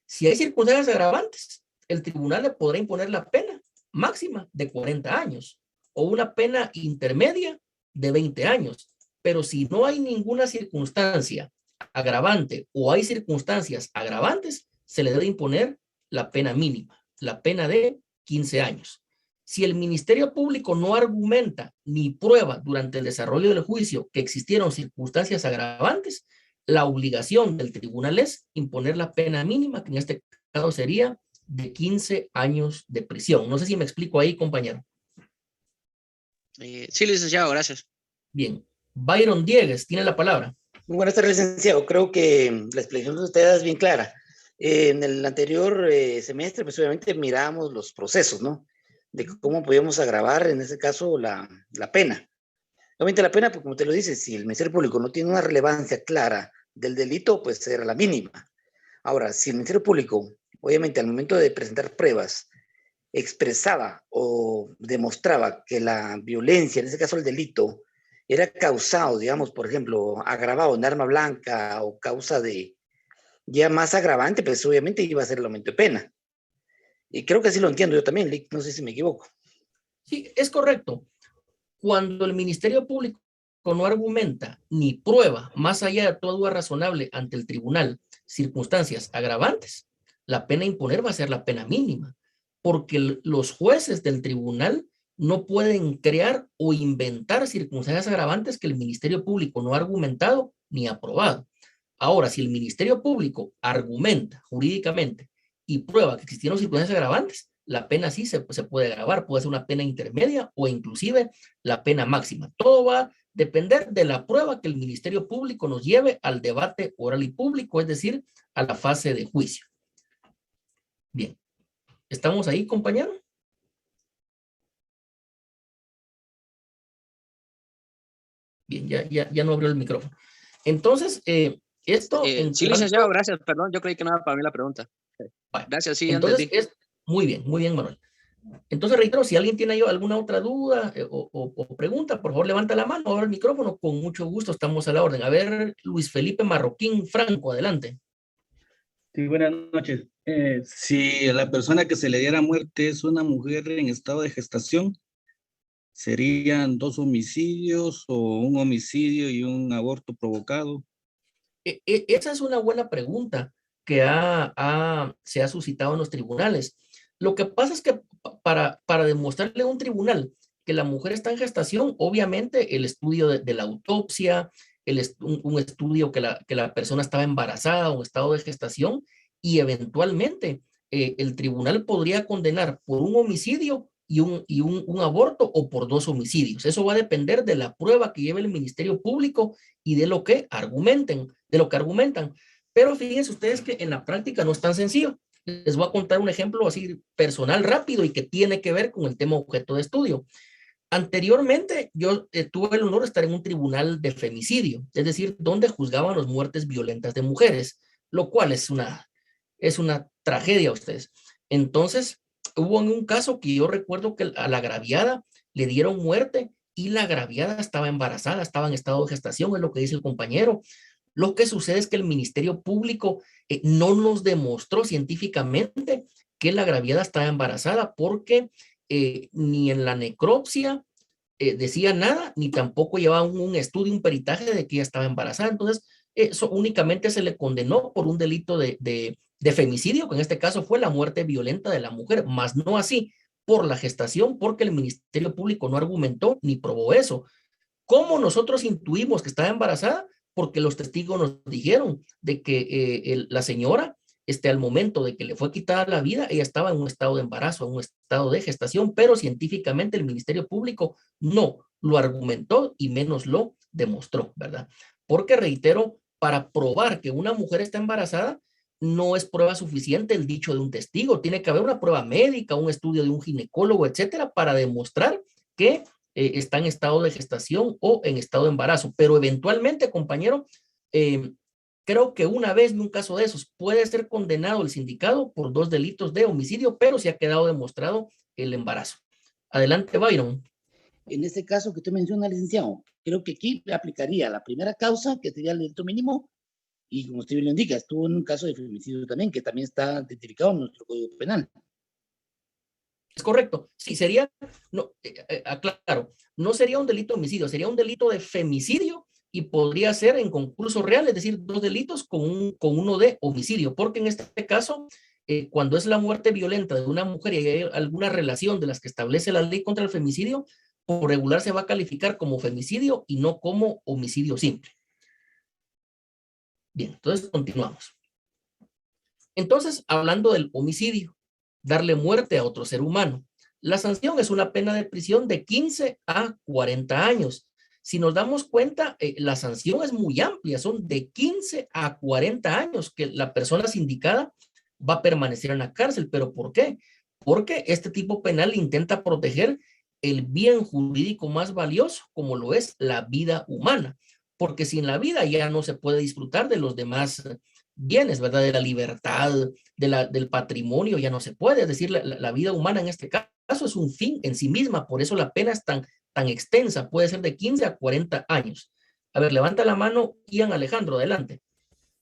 Si hay circunstancias agravantes, el tribunal le podrá imponer la pena máxima de 40 años o una pena intermedia de 20 años. Pero si no hay ninguna circunstancia agravante o hay circunstancias agravantes, se le debe imponer la pena mínima, la pena de 15 años. Si el Ministerio Público no argumenta ni prueba durante el desarrollo del juicio que existieron circunstancias agravantes, la obligación del tribunal es imponer la pena mínima, que en este caso sería de 15 años de prisión. No sé si me explico ahí, compañero. Sí, licenciado, gracias. Bien. Byron Diegues, tiene la palabra. Muy buenas tardes, licenciado. Creo que la explicación de usted es bien clara. En el anterior semestre, pues obviamente mirábamos los procesos, ¿no? De cómo podíamos agravar, en este caso, la pena. Obviamente la pena, pues como te lo dice, si el Ministerio Público no tiene una relevancia clara del delito, pues era la mínima. Ahora, si el Ministerio Público, obviamente al momento de presentar pruebas, expresaba o demostraba que la violencia, en este caso el delito, era causado, digamos, por ejemplo, agravado en arma blanca o causa de ya más agravante, pues obviamente iba a ser el aumento de pena. Y creo que así lo entiendo yo también, Lick, no sé si me equivoco. Sí, es correcto. Cuando el Ministerio Público no argumenta ni prueba, más allá de toda duda razonable ante el tribunal, circunstancias agravantes, la pena a imponer va a ser la pena mínima, porque los jueces del tribunal no pueden crear o inventar circunstancias agravantes que el Ministerio Público no ha argumentado ni aprobado. Ahora, si el Ministerio Público argumenta jurídicamente y prueba que existieron circunstancias agravantes, la pena sí se puede agravar, puede ser una pena intermedia o inclusive la pena máxima. Todo va a depender de la prueba que el Ministerio Público nos lleve al debate oral y público, es decir, a la fase de juicio. Bien, ¿estamos ahí, compañero? Bien, ya no abrió el micrófono. Entonces, esto... sí, licenciado, gracias, perdón, yo creí que no era para mí la pregunta. Vale. Gracias, sí, entonces, muy bien, Manuel. Entonces, reitero, si alguien tiene alguna otra duda o pregunta, por favor, levanta la mano, abre el micrófono, con mucho gusto estamos a la orden. A ver, Luis Felipe Marroquín Franco, adelante. Sí, buenas noches. Si la persona que se le diera muerte es una mujer en estado de gestación, ¿serían 2 homicidios o un homicidio y un aborto provocado? Esa es una buena pregunta que se ha suscitado en los tribunales. Lo que pasa es que para demostrarle a un tribunal que la mujer está en gestación, obviamente el estudio de la autopsia, un estudio que la persona estaba embarazada o en estado de gestación, y eventualmente el tribunal podría condenar por un homicidio y un aborto o por 2 homicidios. Eso va a depender de la prueba que lleve el Ministerio Público y de lo que argumentan. Pero fíjense ustedes que en la práctica no es tan sencillo. Les voy a contar un ejemplo así personal rápido y que tiene que ver con el tema objeto de estudio. Anteriormente yo tuve el honor de estar en un tribunal de femicidio, es decir, donde juzgaban las muertes violentas de mujeres, lo cual es una tragedia a ustedes. Entonces, hubo un caso que yo recuerdo que a la agraviada le dieron muerte y la agraviada estaba embarazada, estaba en estado de gestación, es lo que dice el compañero. Lo que sucede es que el Ministerio Público no nos demostró científicamente que la agraviada estaba embarazada porque ni en la necropsia decía nada, ni tampoco llevaba un estudio, un peritaje de que ella estaba embarazada. Entonces, eso únicamente se le condenó por un delito de femicidio, que en este caso fue la muerte violenta de la mujer, más no así por la gestación, porque el Ministerio Público no argumentó ni probó eso. ¿Cómo nosotros intuimos que estaba embarazada? Porque los testigos nos dijeron de que la señora, al momento de que le fue quitada la vida, ella estaba en un estado de embarazo, en un estado de gestación, pero científicamente el Ministerio Público no lo argumentó y menos lo demostró, ¿verdad? Porque reitero, para probar que una mujer está embarazada, no es prueba suficiente el dicho de un testigo, tiene que haber una prueba médica, un estudio de un ginecólogo, etcétera, para demostrar que está en estado de gestación o en estado de embarazo. Pero eventualmente, compañero, creo que una vez en un caso de esos puede ser condenado el sindicado por 2 delitos de homicidio, pero si ha quedado demostrado el embarazo. Adelante, Byron. En este caso que usted menciona, licenciado, creo que aquí le aplicaría la primera causa, que sería el delito mínimo, y como usted bien lo indica, estuvo en un caso de femicidio también, que también está identificado en nuestro Código Penal. Es correcto. Sí, sería, no, aclaro, no sería un delito de homicidio, sería un delito de femicidio y podría ser en concurso real, es decir, 2 delitos con uno de homicidio, porque en este caso, cuando es la muerte violenta de una mujer y hay alguna relación de las que establece la ley contra el femicidio, por regular se va a calificar como femicidio y no como homicidio simple. Bien, entonces continuamos. Entonces, hablando del homicidio, darle muerte a otro ser humano. La sanción es una pena de prisión de 15 a 40 años. Si nos damos cuenta, la sanción es muy amplia, son de 15 a 40 años que la persona sindicada va a permanecer en la cárcel. ¿Pero por qué? Porque este tipo penal intenta proteger el bien jurídico más valioso, como lo es la vida humana. Porque sin la vida ya no se puede disfrutar de los demás bienes, ¿verdad? De la libertad, del patrimonio, ya no se puede. Es decir, la vida humana en este caso es un fin en sí misma, por eso la pena es tan extensa, puede ser de 15 a 40 años. A ver, levanta la mano, Ian Alejandro, adelante.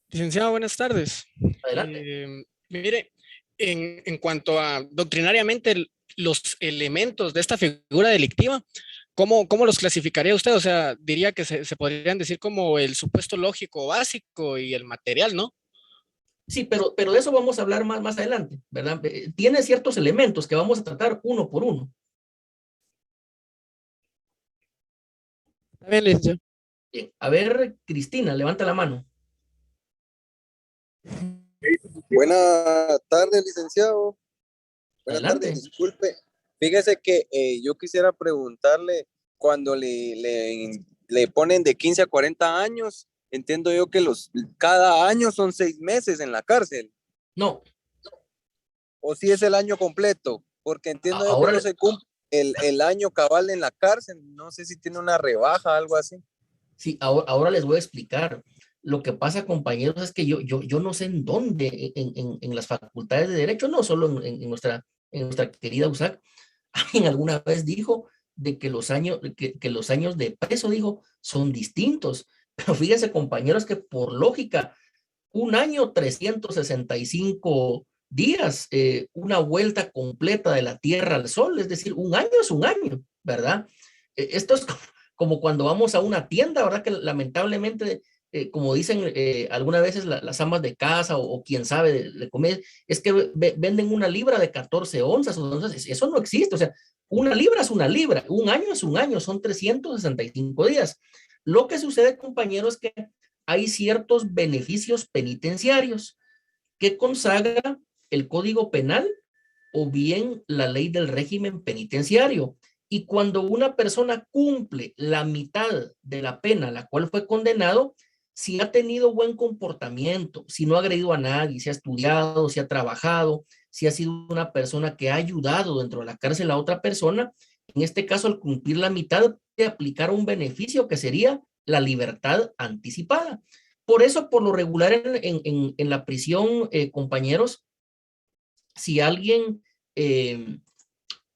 Licenciado, buenas tardes. Adelante. Mire, en cuanto a doctrinariamente los elementos de esta figura delictiva, ¿cómo los clasificaría usted? O sea, diría que se podrían decir como el supuesto lógico básico y el material, ¿no? Sí, pero de eso vamos a hablar más adelante, ¿verdad? Tiene ciertos elementos que vamos a tratar uno por uno. Está bien, licenciado. Bien, a ver, Cristina, levanta la mano. Buenas tardes, licenciado. Buenas Adelante. tardes, disculpe. Fíjese que yo quisiera preguntarle, cuando le ponen de 15 a 40 años, entiendo yo que cada año son 6 meses en la cárcel. No. ¿O si es el año completo? Porque entiendo yo que no se cumple el año cabal en la cárcel. No sé si tiene una rebaja, algo así. Sí, ahora les voy a explicar. Lo que pasa, compañeros, es que yo no sé en dónde, en las facultades de Derecho, no solo en nuestra querida USAC, alguien alguna vez dijo de que los años de preso, dijo, son distintos. Pero fíjense, compañeros, que por lógica, un año, 365 días, una vuelta completa de la Tierra al Sol, es decir, un año es un año, ¿verdad? Esto es como cuando vamos a una tienda, ¿verdad? Que lamentablemente, como dicen algunas veces las amas de casa o quien sabe de comer, es que venden una libra de 14 onzas, entonces eso no existe, o sea, una libra es una libra, un año es un año, son 365 días. Lo que sucede, compañeros, es que hay ciertos beneficios penitenciarios que consagra el Código Penal o bien la ley del régimen penitenciario. Y cuando una persona cumple la mitad de la pena a la cual fue condenado, si ha tenido buen comportamiento, si no ha agredido a nadie, si ha estudiado, si ha trabajado, si ha sido una persona que ha ayudado dentro de la cárcel a otra persona, en este caso, al cumplir la mitad, puede aplicar un beneficio que sería la libertad anticipada. Por eso, por lo regular en la prisión, compañeros, si alguien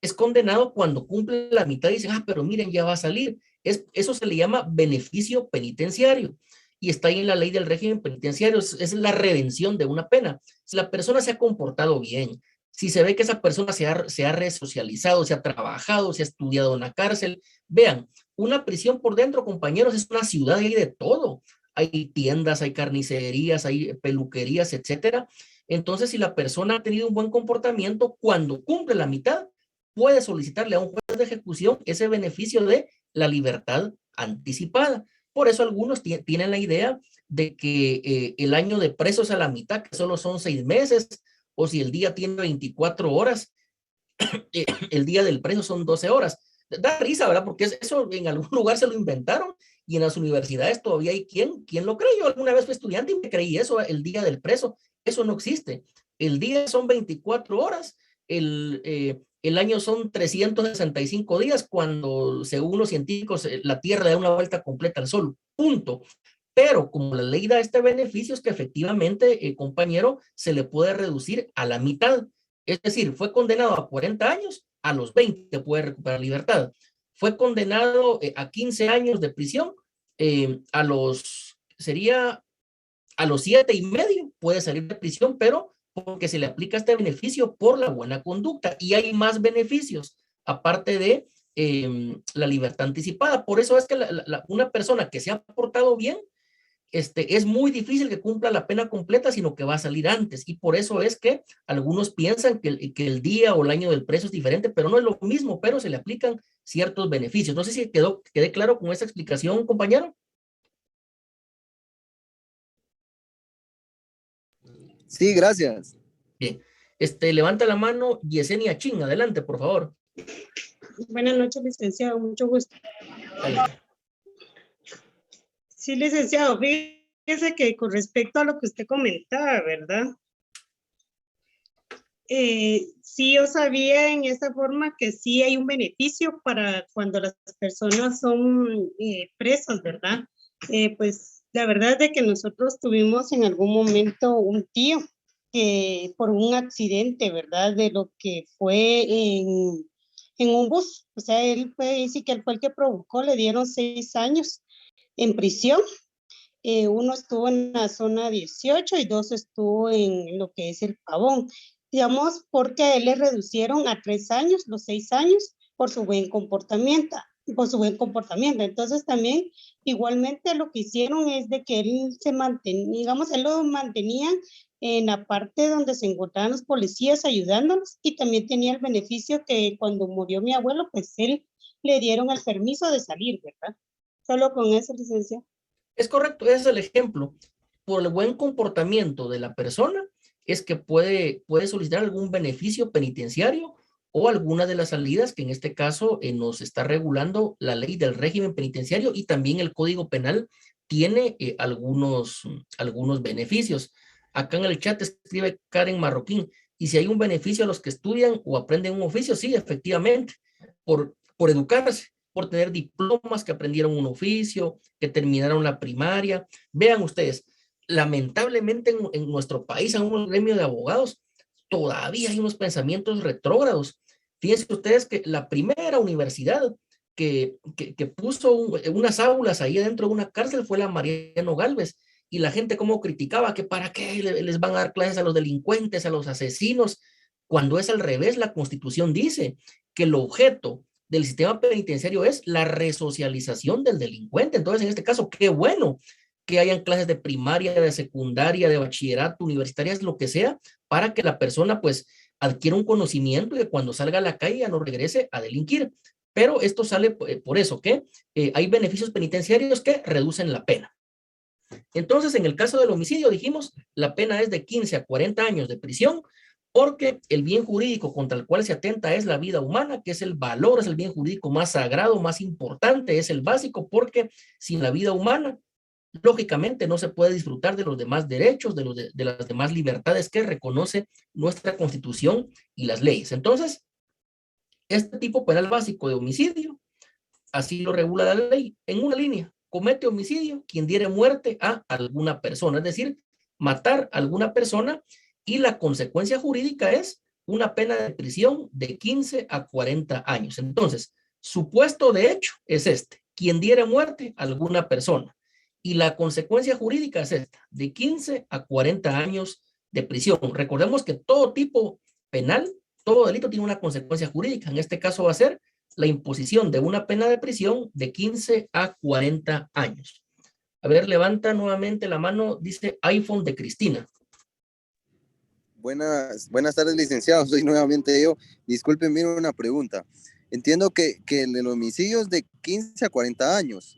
es condenado cuando cumple la mitad y dicen, ah, pero miren, ya va a salir. Eso se le llama beneficio penitenciario y está ahí en la ley del régimen penitenciario, es la redención de una pena. Si la persona se ha comportado bien, si se ve que esa persona se ha resocializado, se ha trabajado, se ha estudiado en la cárcel, vean, una prisión por dentro, compañeros, es una ciudad y hay de todo. Hay tiendas, hay carnicerías, hay peluquerías, etcétera. Entonces, si la persona ha tenido un buen comportamiento, cuando cumple la mitad, puede solicitarle a un juez de ejecución ese beneficio de la libertad anticipada. Por eso algunos tienen la idea de que el año de preso es a la mitad, que solo son 6 meses, o si el día tiene 24 horas, el día del preso son 12 horas. Da risa, ¿verdad? Porque eso en algún lugar se lo inventaron y en las universidades todavía hay quien lo cree. Yo alguna vez fui estudiante y me creí eso, el día del preso. Eso no existe. El día son 24 horas, el año son 365 días cuando, según los científicos, la Tierra da una vuelta completa al Sol. Punto. Pero como la ley da este beneficio, es que efectivamente, compañero, se le puede reducir a la mitad. Es decir, fue condenado a 40 años, a los 20 puede recuperar libertad. Fue condenado a 15 años de prisión, sería a los 7 y medio puede salir de prisión, pero porque se le aplica este beneficio por la buena conducta. Y hay más beneficios, aparte de la libertad anticipada. Por eso es que una persona que se ha portado bien, es muy difícil que cumpla la pena completa, sino que va a salir antes. Y por eso es que algunos piensan que el día o el año del preso es diferente, pero no es lo mismo, pero se le aplican ciertos beneficios. No sé si quedé claro con esa explicación, compañero. Sí, gracias. Bien. Levanta la mano Yesenia Chin, adelante, por favor. Buenas noches, licenciado, mucho gusto. Adelante. Sí, licenciado, fíjese que con respecto a lo que usted comentaba, ¿verdad? Sí, yo sabía en esta forma que sí hay un beneficio para cuando las personas son presas, ¿verdad? Pues la verdad es de que nosotros tuvimos en algún momento un tío que por un accidente, ¿verdad? De lo que fue en un bus, o sea, él fue el que provocó, le dieron 6 años en prisión. Uno estuvo en la zona 18 y 2 estuvo en lo que es el Pavón, digamos, porque a él le reducieron a 3 años, los 6 años, por su buen comportamiento. Entonces también igualmente lo que hicieron es de que él se mantenía, digamos, él lo mantenía en la parte donde se encontraban los policías ayudándonos, y también tenía el beneficio que cuando murió mi abuelo, pues él le dieron el permiso de salir, ¿verdad? Solo con eso, licenciado. Es correcto, ese es el ejemplo. Por el buen comportamiento de la persona es que puede solicitar algún beneficio penitenciario o alguna de las salidas que en este caso nos está regulando la ley del régimen penitenciario, y también el Código Penal tiene algunos beneficios. Acá en el chat escribe Karen Marroquín, y si hay un beneficio a los que estudian o aprenden un oficio, sí, efectivamente, por educarse, por tener diplomas, que aprendieron un oficio, que terminaron la primaria. Vean ustedes, lamentablemente en nuestro país, en un gremio de abogados, todavía hay unos pensamientos retrógrados. Fíjense ustedes que la primera universidad que puso unas aulas ahí dentro de una cárcel fue la Mariano Gálvez, y la gente cómo criticaba que para qué les van a dar clases a los delincuentes, a los asesinos, cuando es al revés. La Constitución dice que el objeto del sistema penitenciario es la resocialización del delincuente. Entonces, en este caso, qué bueno que hayan clases de primaria, de secundaria, de bachillerato, universitarias, lo que sea, para que la persona pues adquiera un conocimiento y que cuando salga a la calle ya no regrese a delinquir. Pero esto sale por eso, que hay beneficios penitenciarios que reducen la pena. Entonces, en el caso del homicidio, dijimos, la pena es de 15 a 40 años de prisión, porque el bien jurídico contra el cual se atenta es la vida humana, que es el valor, es el bien jurídico más sagrado, más importante, es el básico, porque sin la vida humana, lógicamente no se puede disfrutar de los demás derechos, de las demás libertades que reconoce nuestra Constitución y las leyes. Entonces, este tipo penal básico de homicidio, así lo regula la ley, en una línea: comete homicidio quien diere muerte a alguna persona, es decir, matar a alguna persona, y la consecuencia jurídica es una pena de prisión de 15 a 40 años. Entonces, supuesto de hecho es este: quien diere muerte a alguna persona. Y la consecuencia jurídica es esta: de 15 a 40 años de prisión. Recordemos que todo tipo penal, todo delito tiene una consecuencia jurídica. En este caso va a ser la imposición de una pena de prisión de 15 a 40 años. A ver, levanta nuevamente la mano, dice iPhone de Cristina. Buenas tardes, licenciado. Soy nuevamente yo. Disculpen, mire una pregunta. Entiendo que el homicidio es de 15 a 40 años.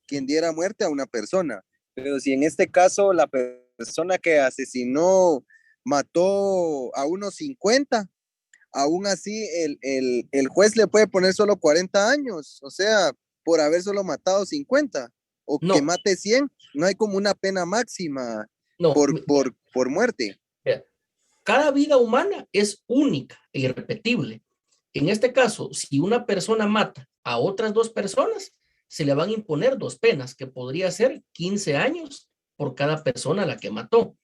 Quien diera muerte a una persona. Pero si en este caso la persona que asesinó mató a unos 50, aún así el juez le puede poner solo 40 años. O sea, por haber solo matado 50. O No. que mate 100. No hay como una pena máxima No. por muerte. Cada vida humana es única e irrepetible. En este caso, si una persona mata a otras 2 personas, se le van a imponer 2 penas, que podría ser 15 años por cada persona a la que mató.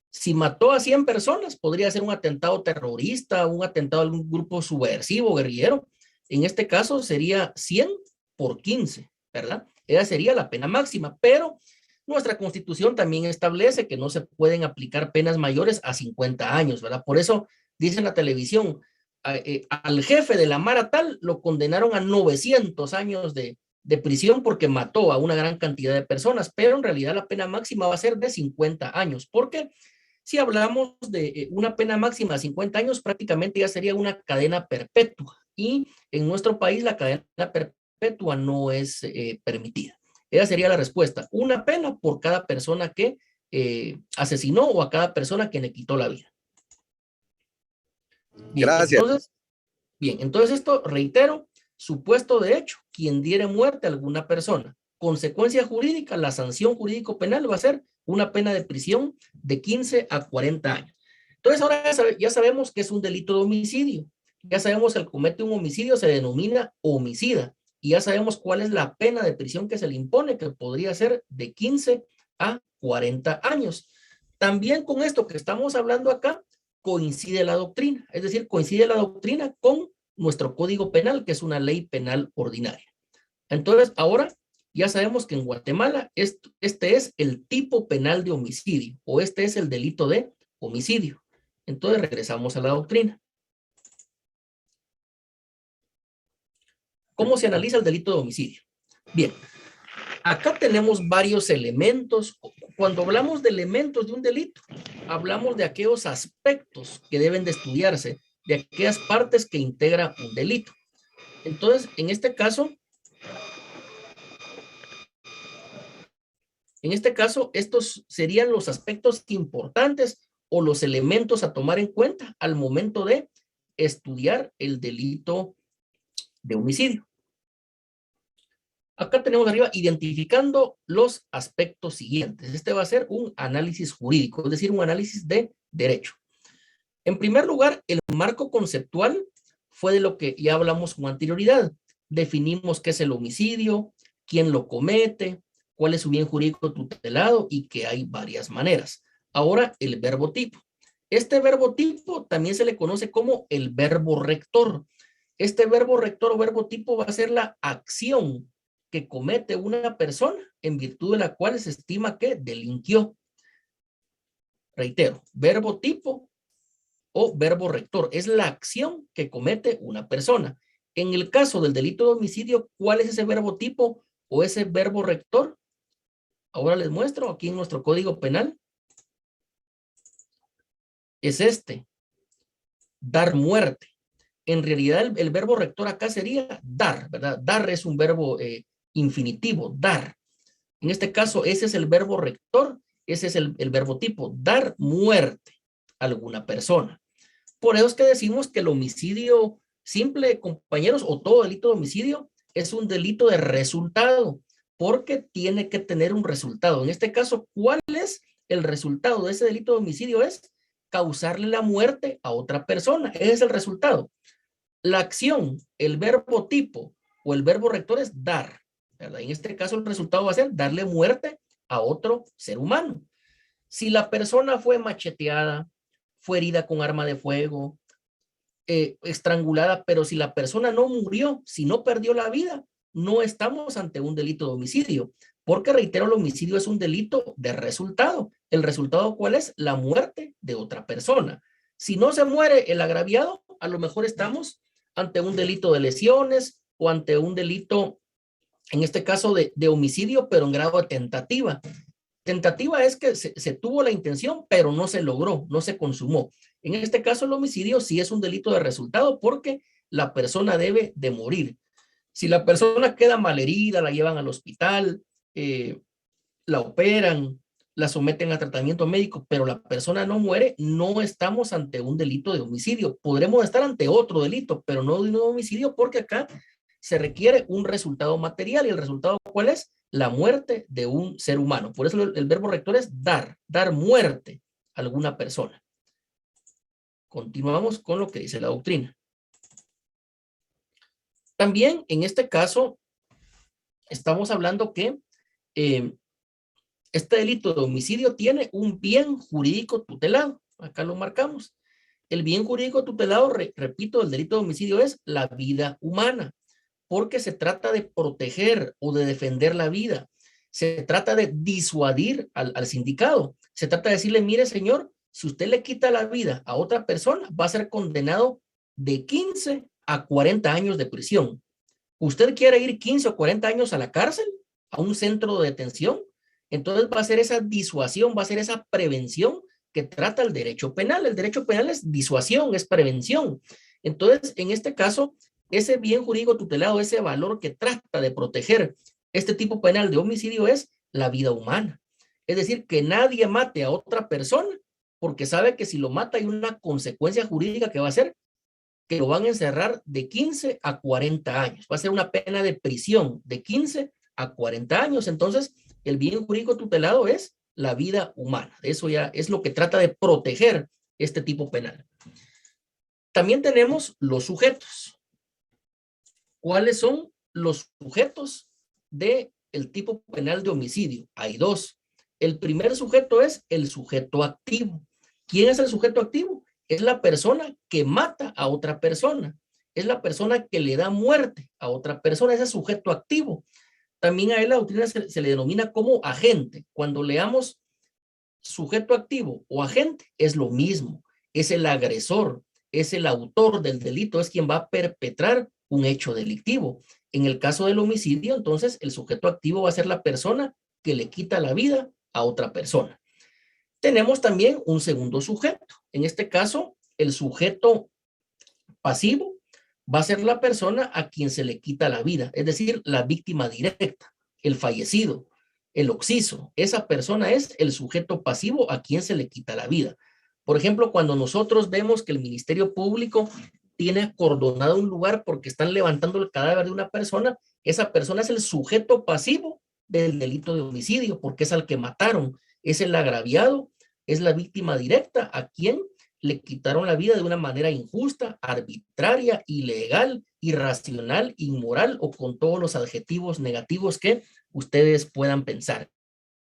Si mató a 100 personas, podría ser un atentado terrorista, un atentado a algún grupo subversivo, guerrillero. En este caso sería 100 por 15, ¿verdad? Esa sería la pena máxima, pero nuestra Constitución también establece que no se pueden aplicar penas mayores a 50 años, ¿verdad? Por eso dice en la televisión, al jefe de la Mara tal lo condenaron a 900 años de prisión porque mató a una gran cantidad de personas, pero en realidad la pena máxima va a ser de 50 años, porque si hablamos de una pena máxima de 50 años, prácticamente ya sería una cadena perpetua, y en nuestro país la cadena perpetua no es permitida. Esa sería la respuesta: una pena por cada persona que asesinó o a cada persona que le quitó la vida. Bien, gracias. Entonces esto, reitero, supuesto de hecho: quien diere muerte a alguna persona. Consecuencia jurídica: la sanción jurídico-penal va a ser una pena de prisión de 15 a 40 años. Entonces ahora ya sabemos que es un delito de homicidio. Ya sabemos que el comete un homicidio se denomina homicida. Y ya sabemos cuál es la pena de prisión que se le impone, que podría ser de 15 a 40 años. También con esto que estamos hablando acá, coincide la doctrina. Es decir, coincide la doctrina con nuestro Código Penal, que es una ley penal ordinaria. Entonces, ahora ya sabemos que en Guatemala este es el tipo penal de homicidio, o este es el delito de homicidio. Entonces, regresamos a la doctrina. ¿Cómo se analiza el delito de homicidio? Bien, acá tenemos varios elementos. Cuando hablamos de elementos de un delito, hablamos de aquellos aspectos que deben de estudiarse, de aquellas partes que integran un delito. Entonces, en este caso, estos serían los aspectos importantes o los elementos a tomar en cuenta al momento de estudiar el delito de homicidio. Acá tenemos arriba identificando los aspectos siguientes. Este va a ser un análisis jurídico, es decir, un análisis de derecho. En primer lugar, el marco conceptual fue de lo que ya hablamos con anterioridad. Definimos qué es el homicidio, quién lo comete, cuál es su bien jurídico tutelado y que hay varias maneras. Ahora, el verbo tipo. Este verbo tipo también se le conoce como el verbo rector. Este verbo rector o verbo tipo va a ser la acción que comete una persona en virtud de la cual se estima que delinquió. Reitero, verbo tipo o verbo rector es la acción que comete una persona. En el caso del delito de homicidio, ¿cuál es ese verbo tipo o ese verbo rector? Ahora les muestro aquí en nuestro Código Penal. Es este: dar muerte. En realidad el verbo rector acá sería dar, ¿verdad? Dar es un verbo infinitivo, dar. En este caso, ese es el verbo rector, ese es el verbo tipo: dar muerte a alguna persona. Por eso es que decimos que el homicidio simple, compañeros, o todo delito de homicidio es un delito de resultado, porque tiene que tener un resultado. En este caso, ¿cuál es el resultado de ese delito de homicidio? Es causarle la muerte a otra persona. Ese es el resultado. La acción, el verbo tipo o el verbo rector es dar, ¿verdad? En este caso, el resultado va a ser darle muerte a otro ser humano. Si la persona fue macheteada, fue herida con arma de fuego, estrangulada, pero si la persona no murió, si no perdió la vida, no estamos ante un delito de homicidio, porque reitero, el homicidio es un delito de resultado. ¿El resultado cuál es? La muerte de otra persona. Si no se muere el agraviado, a lo mejor estamos ante un delito de lesiones o ante un delito, en este caso, de homicidio, pero en grado de tentativa. Tentativa es que se tuvo la intención, pero no se logró, no se consumó. En este caso, el homicidio sí es un delito de resultado porque la persona debe de morir. Si la persona queda malherida, la llevan al hospital, la operan, la someten a tratamiento médico, pero la persona no muere, no estamos ante un delito de homicidio. Podremos estar ante otro delito, pero no de un homicidio, porque acá se requiere un resultado material. ¿Y el resultado cuál es? La muerte de un ser humano. Por eso el verbo rector es dar muerte a alguna persona. Continuamos con lo que dice la doctrina. También en este caso estamos hablando que este delito de homicidio tiene un bien jurídico tutelado. Acá lo marcamos. El bien jurídico tutelado, repito, el delito de homicidio es la vida humana, porque se trata de proteger o de defender la vida. Se trata de disuadir al sindicado. Se trata de decirle, mire, señor, si usted le quita la vida a otra persona, va a ser condenado de 15 a 40 años de prisión. ¿Usted quiere ir 15 o 40 años a la cárcel, a un centro de detención? Entonces va a ser esa disuasión, va a ser esa prevención que trata el derecho penal. El derecho penal es disuasión, es prevención. Entonces, en este caso, ese bien jurídico tutelado, ese valor que trata de proteger este tipo penal de homicidio es la vida humana. Es decir, que nadie mate a otra persona porque sabe que si lo mata hay una consecuencia jurídica que va a ser que lo van a encerrar de 15 a 40 años. Va a ser una pena de prisión de 15 a 40 años. Entonces, el bien jurídico tutelado es la vida humana. Eso ya es lo que trata de proteger este tipo penal. También tenemos los sujetos. ¿Cuáles son los sujetos del tipo penal de homicidio? Hay dos. El primer sujeto es el sujeto activo. ¿Quién es el sujeto activo? Es la persona que mata a otra persona. Es la persona que le da muerte a otra persona. Ese es sujeto activo. También a él la doctrina se le denomina como agente. Cuando leamos sujeto activo o agente, es lo mismo. Es el agresor, es el autor del delito, es quien va a perpetrar un hecho delictivo. En el caso del homicidio, entonces, el sujeto activo va a ser la persona que le quita la vida a otra persona. Tenemos también un segundo sujeto. En este caso, el sujeto pasivo va a ser la persona a quien se le quita la vida, es decir, la víctima directa, el fallecido, el occiso. Esa persona es el sujeto pasivo a quien se le quita la vida. Por ejemplo, cuando nosotros vemos que el Ministerio Público tiene acordonado un lugar porque están levantando el cadáver de una persona, esa persona es el sujeto pasivo del delito de homicidio, porque es al que mataron, es el agraviado, es la víctima directa a quien le quitaron la vida de una manera injusta, arbitraria, ilegal, irracional, inmoral o con todos los adjetivos negativos que ustedes puedan pensar.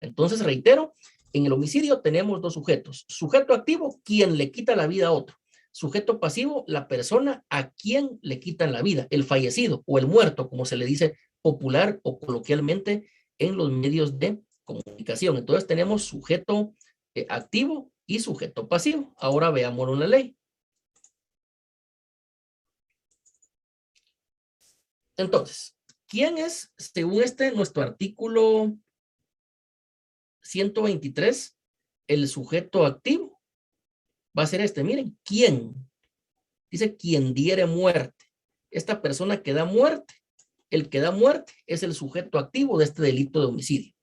Entonces, reitero, en el homicidio tenemos dos sujetos. Sujeto activo, quien le quita la vida a otro. Sujeto pasivo, la persona a quien le quitan la vida, el fallecido o el muerto, como se le dice popular o coloquialmente en los medios de comunicación. Entonces tenemos sujeto activo y sujeto pasivo. Ahora veámoslo en la ley. Entonces, ¿quién es, según nuestro artículo 123, el sujeto activo? Va a ser miren, ¿quién? Dice, quien diere muerte. Esta persona que da muerte, el que da muerte es el sujeto activo de este delito de homicidio.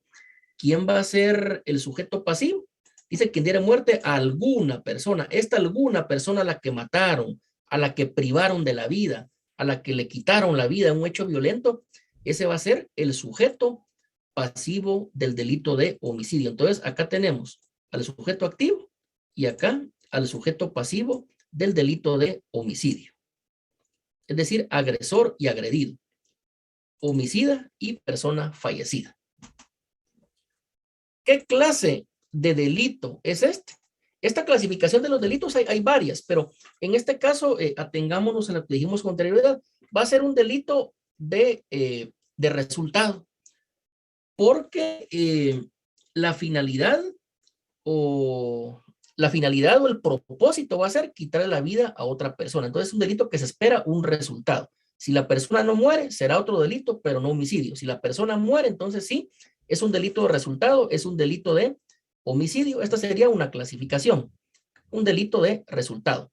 ¿Quién va a ser el sujeto pasivo? Dice, quien diere muerte a alguna persona. Esta alguna persona a la que mataron, a la que privaron de la vida, a la que le quitaron la vida en un hecho violento, ese va a ser el sujeto pasivo del delito de homicidio. Entonces, acá tenemos al sujeto activo y acá al sujeto pasivo del delito de homicidio. Es decir, agresor y agredido, homicida y persona fallecida. ¿Qué clase de delito es este? Esta clasificación de los delitos hay varias, pero en este caso, atengámonos a lo que dijimos con anterioridad, va a ser un delito de resultado, porque la finalidad o el propósito va a ser quitarle la vida a otra persona. Entonces es un delito que se espera un resultado. Si la persona no muere, será otro delito, pero no homicidio. Si la persona muere, entonces sí, es un delito de resultado, es un delito de homicidio. Esta sería una clasificación, un delito de resultado.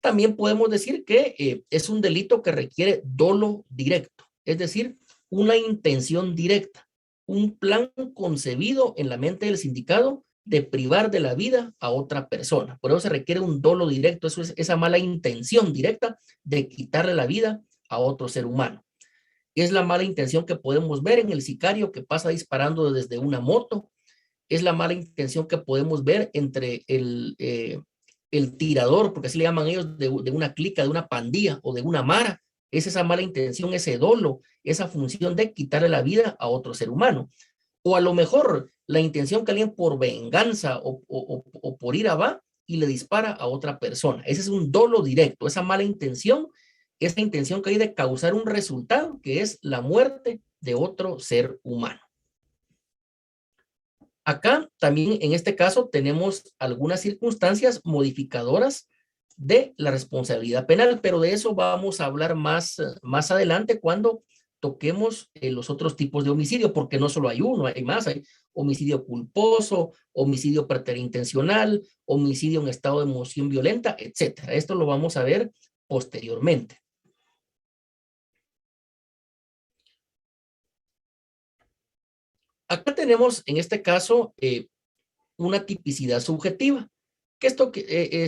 También podemos decir que es un delito que requiere dolo directo, es decir, una intención directa, un plan concebido en la mente del sindicado de privar de la vida a otra persona. Por eso se requiere un dolo directo, eso es esa mala intención directa de quitarle la vida a otro ser humano. Es la mala intención que podemos ver en el sicario que pasa disparando desde una moto. Es la mala intención que podemos ver entre el tirador, porque así le llaman ellos, de una clica, de una pandilla o de una mara. Es esa mala intención, ese dolo, esa función de quitarle la vida a otro ser humano. O a lo mejor la intención que alguien por venganza o por ira va y le dispara a otra persona. Ese es un dolo directo, esa mala intención, esa intención que hay de causar un resultado que es la muerte de otro ser humano. Acá también en este caso tenemos algunas circunstancias modificadoras de la responsabilidad penal, pero de eso vamos a hablar más adelante cuando toquemos los otros tipos de homicidio, porque no solo hay uno, hay más, hay homicidio culposo, homicidio preterintencional, homicidio en estado de emoción violenta, etcétera. Esto lo vamos a ver posteriormente. Acá tenemos en este caso una tipicidad subjetiva, que esto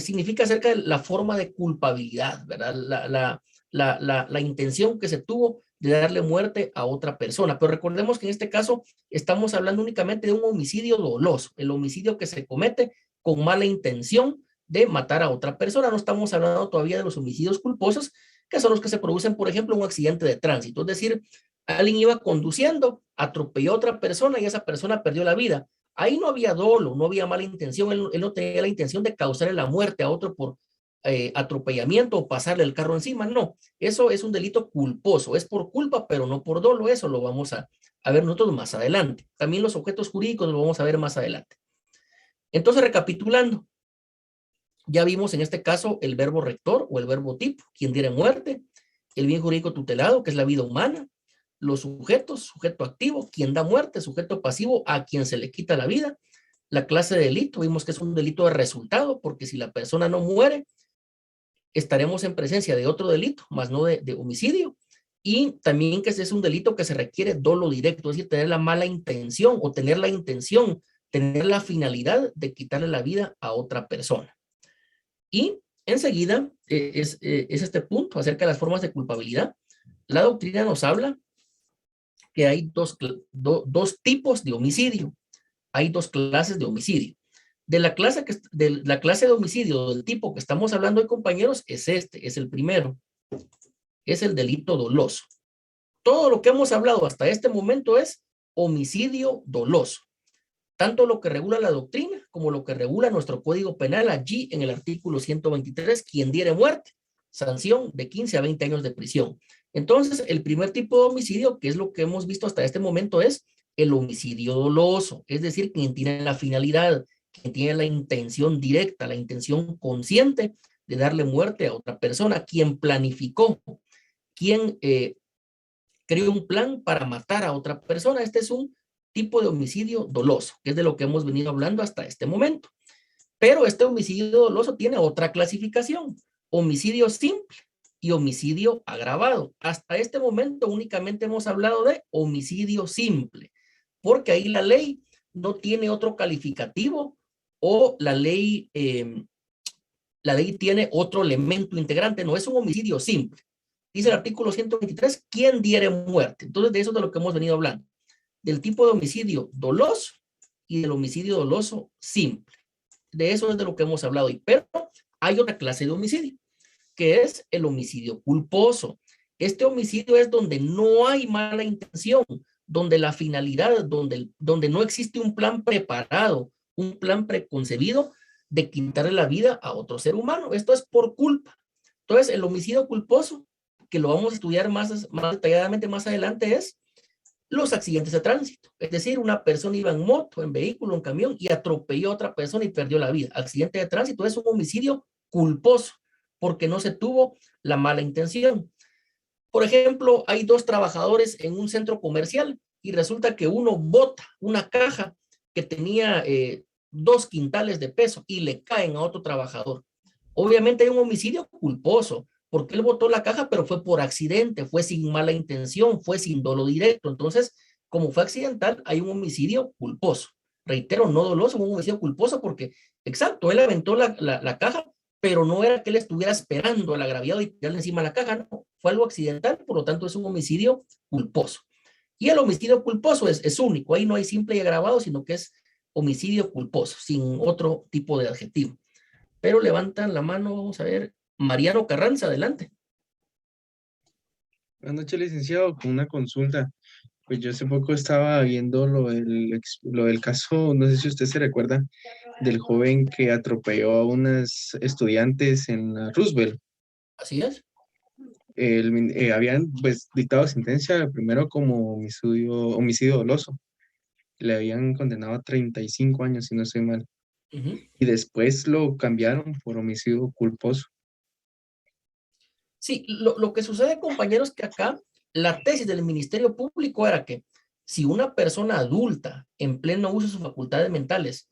significa acerca de la forma de culpabilidad, ¿verdad? La intención que se tuvo de darle muerte a otra persona. Pero recordemos que en este caso estamos hablando únicamente de un homicidio doloso, el homicidio que se comete con mala intención de matar a otra persona. No estamos hablando todavía de los homicidios culposos, que son los que se producen, por ejemplo, en un accidente de tránsito. Es decir, alguien iba conduciendo, atropelló a otra persona y esa persona perdió la vida. Ahí no había dolo, no había mala intención, él no tenía la intención de causarle la muerte a otro por atropellamiento o pasarle el carro encima, no. Eso es un delito culposo, es por culpa, pero no por dolo. Eso lo vamos a ver nosotros más adelante. También los objetos jurídicos lo vamos a ver más adelante. Entonces, recapitulando, ya vimos en este caso el verbo rector o el verbo tipo, quien diere muerte, el bien jurídico tutelado, que es la vida humana, los sujetos, sujeto activo, quien da muerte, sujeto pasivo, a quien se le quita la vida, la clase de delito, vimos que es un delito de resultado, porque si la persona no muere, estaremos en presencia de otro delito, más no de homicidio, y también que ese es un delito que se requiere dolo directo, es decir, tener la mala intención o tener la intención, tener la finalidad de quitarle la vida a otra persona. Y enseguida es este punto acerca de las formas de culpabilidad. La doctrina nos habla que hay dos tipos de homicidio, hay dos clases de homicidio. De la clase de homicidio del tipo que estamos hablando hoy, compañeros, es el primero. Es el delito doloso. Todo lo que hemos hablado hasta este momento es homicidio doloso. Tanto lo que regula la doctrina como lo que regula nuestro Código Penal allí en el artículo 123, quien diere muerte, sanción de 15 a 20 años de prisión. Entonces, el primer tipo de homicidio, que es lo que hemos visto hasta este momento, es el homicidio doloso, es decir, quien tiene la finalidad, quien tiene la intención directa, la intención consciente de darle muerte a otra persona, quien planificó, quien creó un plan para matar a otra persona. Este es un tipo de homicidio doloso, que es de lo que hemos venido hablando hasta este momento. Pero este homicidio doloso tiene otra clasificación, homicidio simple y homicidio agravado. Hasta este momento únicamente hemos hablado de homicidio simple, porque ahí la ley no tiene otro calificativo o la ley tiene otro elemento integrante, no es un homicidio simple. Dice el artículo 123, ¿quién diere muerte? Entonces de eso es de lo que hemos venido hablando, del tipo de homicidio doloso y del homicidio doloso simple. De eso es de lo que hemos hablado hoy, pero hay otra clase de homicidio, que es el homicidio culposo. Este homicidio es donde no hay mala intención, donde la finalidad, donde no existe un plan preparado, un plan preconcebido, de quitarle la vida a otro ser humano. Esto es por culpa. Entonces, el homicidio culposo, que lo vamos a estudiar más detalladamente más adelante, es los accidentes de tránsito. Es decir, una persona iba en moto, en vehículo, en camión y atropelló a otra persona y perdió la vida. Accidente de tránsito es un homicidio culposo porque no se tuvo la mala intención. Por ejemplo, hay dos trabajadores en un centro comercial y resulta que uno bota una caja que tenía 2 quintales de peso y le caen a otro trabajador. Obviamente hay un homicidio culposo, porque él botó la caja, pero fue por accidente, fue sin mala intención, fue sin dolo directo. Entonces, como fue accidental, hay un homicidio culposo. Reitero, no doloso, un homicidio culposo porque, exacto, él aventó la caja, pero no era que él estuviera esperando el agraviado y tirarle encima la caja, no, fue algo accidental, por lo tanto es un homicidio culposo. Y el homicidio culposo es único, ahí no hay simple y agravado, sino que es homicidio culposo, sin otro tipo de adjetivo. Pero levantan la mano, vamos a ver, Mariano Carranza, adelante. Buenas noches, licenciado, con una consulta. Pues yo hace poco estaba viendo lo del caso, no sé si usted se recuerda, del joven que atropelló a unas estudiantes en la Roosevelt. Así es. Habían pues dictado sentencia primero como homicidio doloso. Le habían condenado a 35 años, si no estoy mal. Y después lo cambiaron por homicidio culposo. Sí, lo que sucede, compañeros, que acá la tesis del Ministerio Público era que si una persona adulta en pleno uso de sus facultades mentales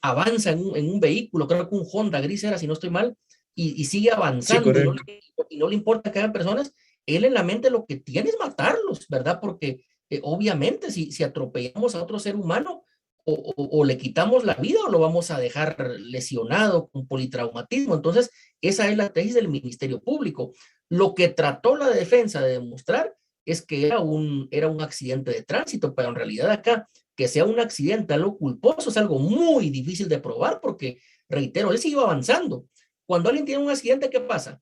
avanza en un vehículo, creo que un Honda gris era, si no estoy mal, y sigue avanzando, sí, y no le importa que hayan personas, él en la mente lo que tiene es matarlos, ¿verdad? Porque obviamente si atropellamos a otro ser humano, o le quitamos la vida o lo vamos a dejar lesionado con politraumatismo. Entonces, esa es la tesis del Ministerio Público. Lo que trató la defensa de demostrar es que era un accidente de tránsito, pero en realidad acá, que sea un accidente algo culposo es algo muy difícil de probar porque, reitero, él siguió avanzando. Cuando alguien tiene un accidente, ¿qué pasa?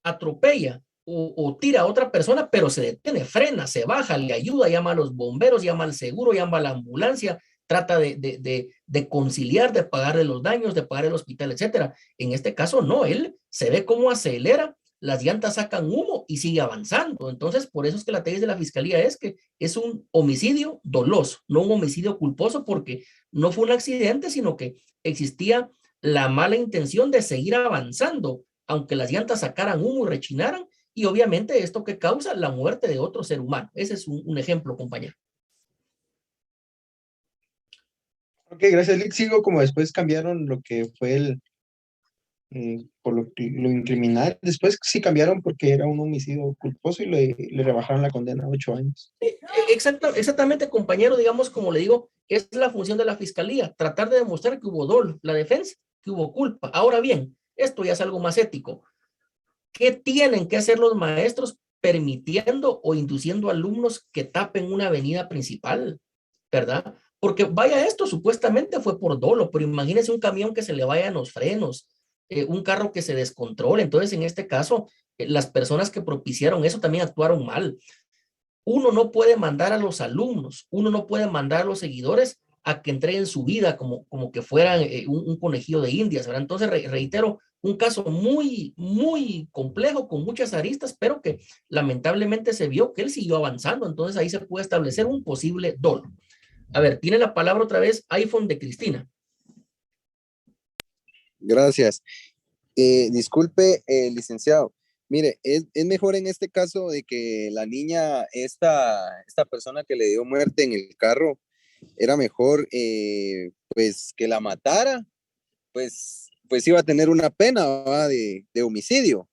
Atropella o tira a otra persona, pero se detiene, frena, se baja, le ayuda, llama a los bomberos, llama al seguro, llama a la ambulancia, trata de conciliar, de pagarle los daños, de pagar el hospital, etcétera. En este caso, no, él se ve cómo acelera, las llantas sacan humo y sigue avanzando. Entonces, por eso es que la tesis de la fiscalía es que es un homicidio doloso, no un homicidio culposo, porque no fue un accidente, sino que existía la mala intención de seguir avanzando, aunque las llantas sacaran humo y rechinaran, y obviamente esto que causa la muerte de otro ser humano. Ese es un ejemplo, compañero. Ok, gracias, Lick. Sigo como después cambiaron lo que fue por lo incriminal. Después sí cambiaron porque era un homicidio culposo y le rebajaron la condena a 8 años. Exactamente, compañero, digamos, como le digo, es la función de la fiscalía, tratar de demostrar que hubo dolo, la defensa, que hubo culpa. Ahora bien, esto ya es algo más ético. ¿Qué tienen que hacer los maestros permitiendo o induciendo alumnos que tapen una avenida principal? ¿Verdad? Porque vaya, esto supuestamente fue por dolo, pero imagínense un camión que se le vayan los frenos, un carro que se descontrole. Entonces, en este caso, las personas que propiciaron eso también actuaron mal. Uno no puede mandar a los alumnos, uno no puede mandar a los seguidores a que entreguen su vida como que fueran un conejillo de indias, ¿verdad? Entonces, reitero, un caso muy, muy complejo, con muchas aristas, pero que lamentablemente se vio que él siguió avanzando. Entonces, ahí se puede establecer un posible dolo. A ver, tiene la palabra otra vez iPhone de Cristina. Gracias. Disculpe, licenciado. Mire, es mejor en este caso de que la niña, esta persona que le dio muerte en el carro, era mejor pues que la matara, pues iba a tener una pena, ¿va? de homicidio,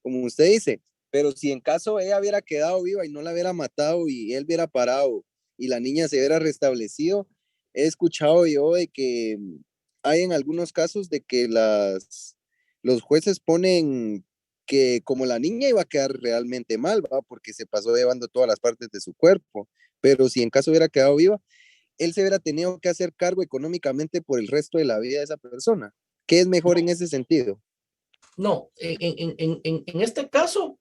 como usted dice. Pero si en caso ella hubiera quedado viva y no la hubiera matado y él hubiera parado y la niña se hubiera restablecido, he escuchado yo de que hay en algunos casos de que los jueces ponen que como la niña iba a quedar realmente mal, ¿va? Porque se pasó llevando todas las partes de su cuerpo, pero si en caso hubiera quedado viva, él se hubiera tenido que hacer cargo económicamente por el resto de la vida de esa persona. ¿Qué es mejor en ese sentido? No, en este caso,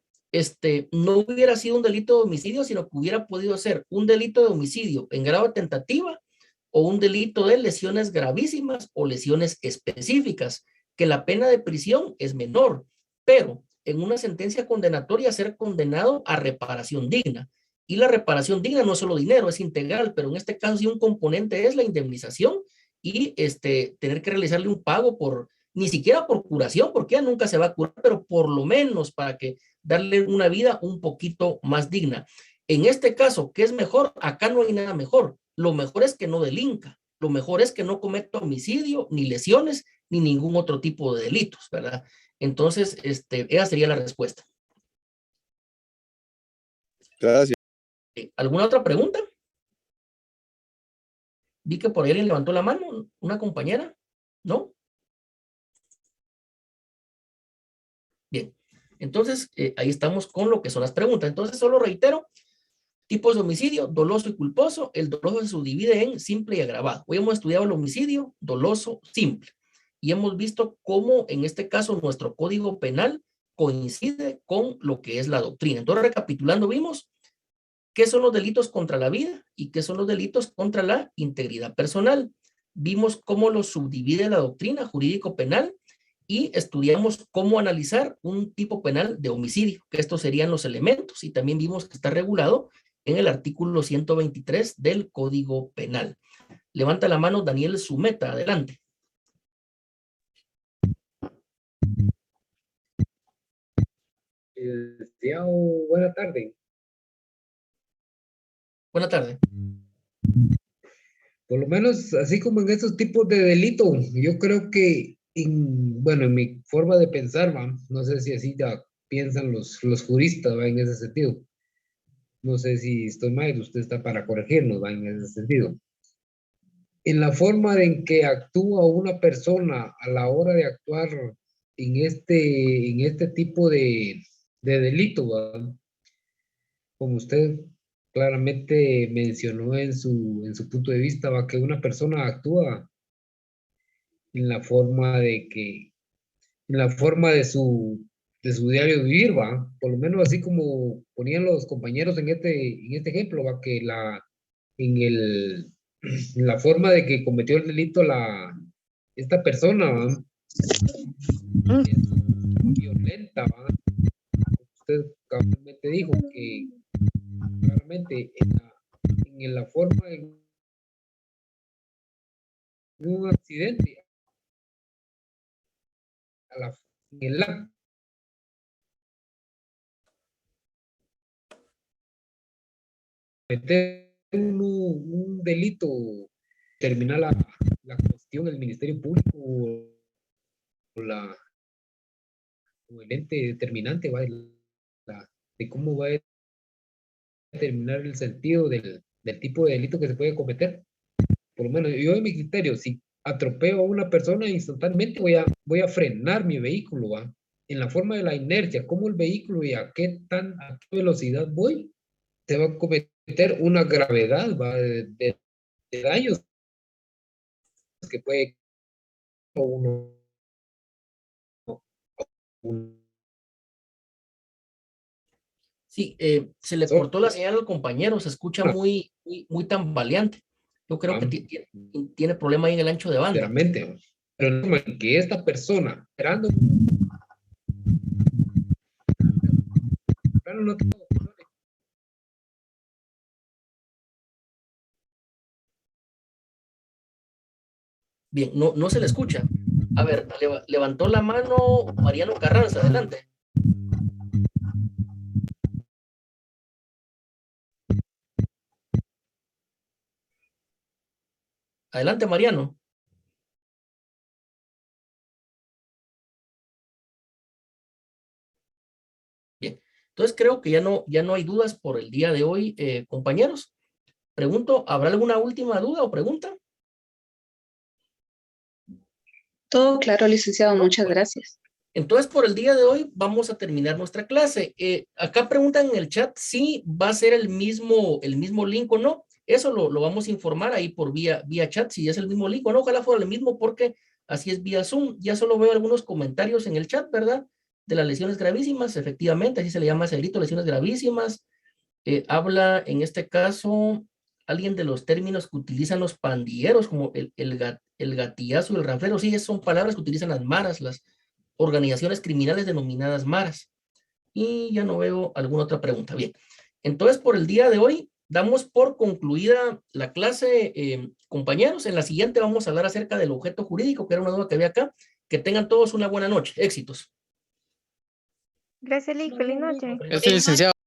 no hubiera sido un delito de homicidio, sino que hubiera podido ser un delito de homicidio en grado de tentativa o un delito de lesiones gravísimas o lesiones específicas, que la pena de prisión es menor, pero en una sentencia condenatoria ser condenado a reparación digna. Y la reparación digna no es solo dinero, es integral, pero en este caso sí un componente es la indemnización y tener que realizarle un pago por, ni siquiera por curación, porque ella nunca se va a curar, pero por lo menos para que darle una vida un poquito más digna. En este caso, ¿qué es mejor? Acá no hay nada mejor. Lo mejor es que no delinca. Lo mejor es que no cometa homicidio, ni lesiones, ni ningún otro tipo de delitos, ¿verdad? Entonces, esa sería la respuesta. Gracias. ¿Alguna otra pregunta? Vi que por ahí alguien levantó la mano, una compañera, ¿no? Bien, entonces ahí estamos con lo que son las preguntas. Entonces solo reitero, tipos de homicidio, doloso y culposo. El doloso se subdivide en simple y agravado. Hoy hemos estudiado el homicidio doloso simple y hemos visto cómo en este caso nuestro código penal coincide con lo que es la doctrina. Entonces recapitulando vimos qué son los delitos contra la vida y qué son los delitos contra la integridad personal. Vimos cómo los subdivide la doctrina jurídico-penal y estudiamos cómo analizar un tipo penal de homicidio, que estos serían los elementos, y también vimos que está regulado en el artículo 123 del Código Penal. Levanta la mano Daniel Zumeta, adelante. Buena tarde. Buena tarde. Por lo menos, así como en esos tipos de delitos, yo creo que, en mi forma de pensar, ¿va? No sé si así ya piensan los juristas, ¿va? En ese sentido. No sé si estoy mal, usted está para corregirnos, ¿va? En ese sentido. En la forma en que actúa una persona a la hora de actuar en este tipo de delito, ¿va? Como usted claramente mencionó en su punto de vista, va, que una persona actúa en la forma de su diario vivir, va, por lo menos así como ponían los compañeros en este ejemplo, va, que en la forma de que cometió el delito esta persona, va, es violenta, va. Usted cabalmente dijo que claramente en la forma de un accidente en el acto meter un delito, terminar la cuestión del Ministerio Público o el ente determinante, va, de cómo va a determinar el sentido del tipo de delito que se puede cometer. Por lo menos yo en mi criterio, si atropello a una persona, instantáneamente voy a frenar mi vehículo, ¿va? En la forma de la inercia, cómo el vehículo y a qué velocidad voy, se va a cometer una gravedad, ¿va? De daños que puede uno. Sí, se le cortó la señal al compañero, se escucha muy tambaleante. Yo creo que tiene problema ahí en el ancho de banda. Sinceramente, pero no, que esta persona, esperando, no tengo. Bien, no se le escucha. A ver, levantó la mano Mariano Carranza, adelante. Adelante, Mariano. Bien, entonces creo que ya no hay dudas por el día de hoy, compañeros. Pregunto, ¿habrá alguna última duda o pregunta? Todo claro, licenciado, muchas gracias. Entonces, por el día de hoy vamos a terminar nuestra clase. Acá preguntan en el chat si va a ser el mismo link o no. Eso lo vamos a informar ahí por vía chat, si es el mismo link o no. Ojalá fuera el mismo porque así es vía Zoom. Ya solo veo algunos comentarios en el chat, ¿verdad? De las lesiones gravísimas, efectivamente, así se le llama ese delito, lesiones gravísimas. Habla en este caso alguien de los términos que utilizan los pandilleros, como el gatillazo y el ranflero. Sí, son palabras que utilizan las maras, las organizaciones criminales denominadas maras. Y ya no veo alguna otra pregunta. Bien, entonces por el día de hoy damos por concluida la clase, compañeros. En la siguiente vamos a hablar acerca del objeto jurídico, que era una duda que había acá. Que tengan todos una buena noche. Éxitos. Gracias, Lick. Feliz noche. Licenciado.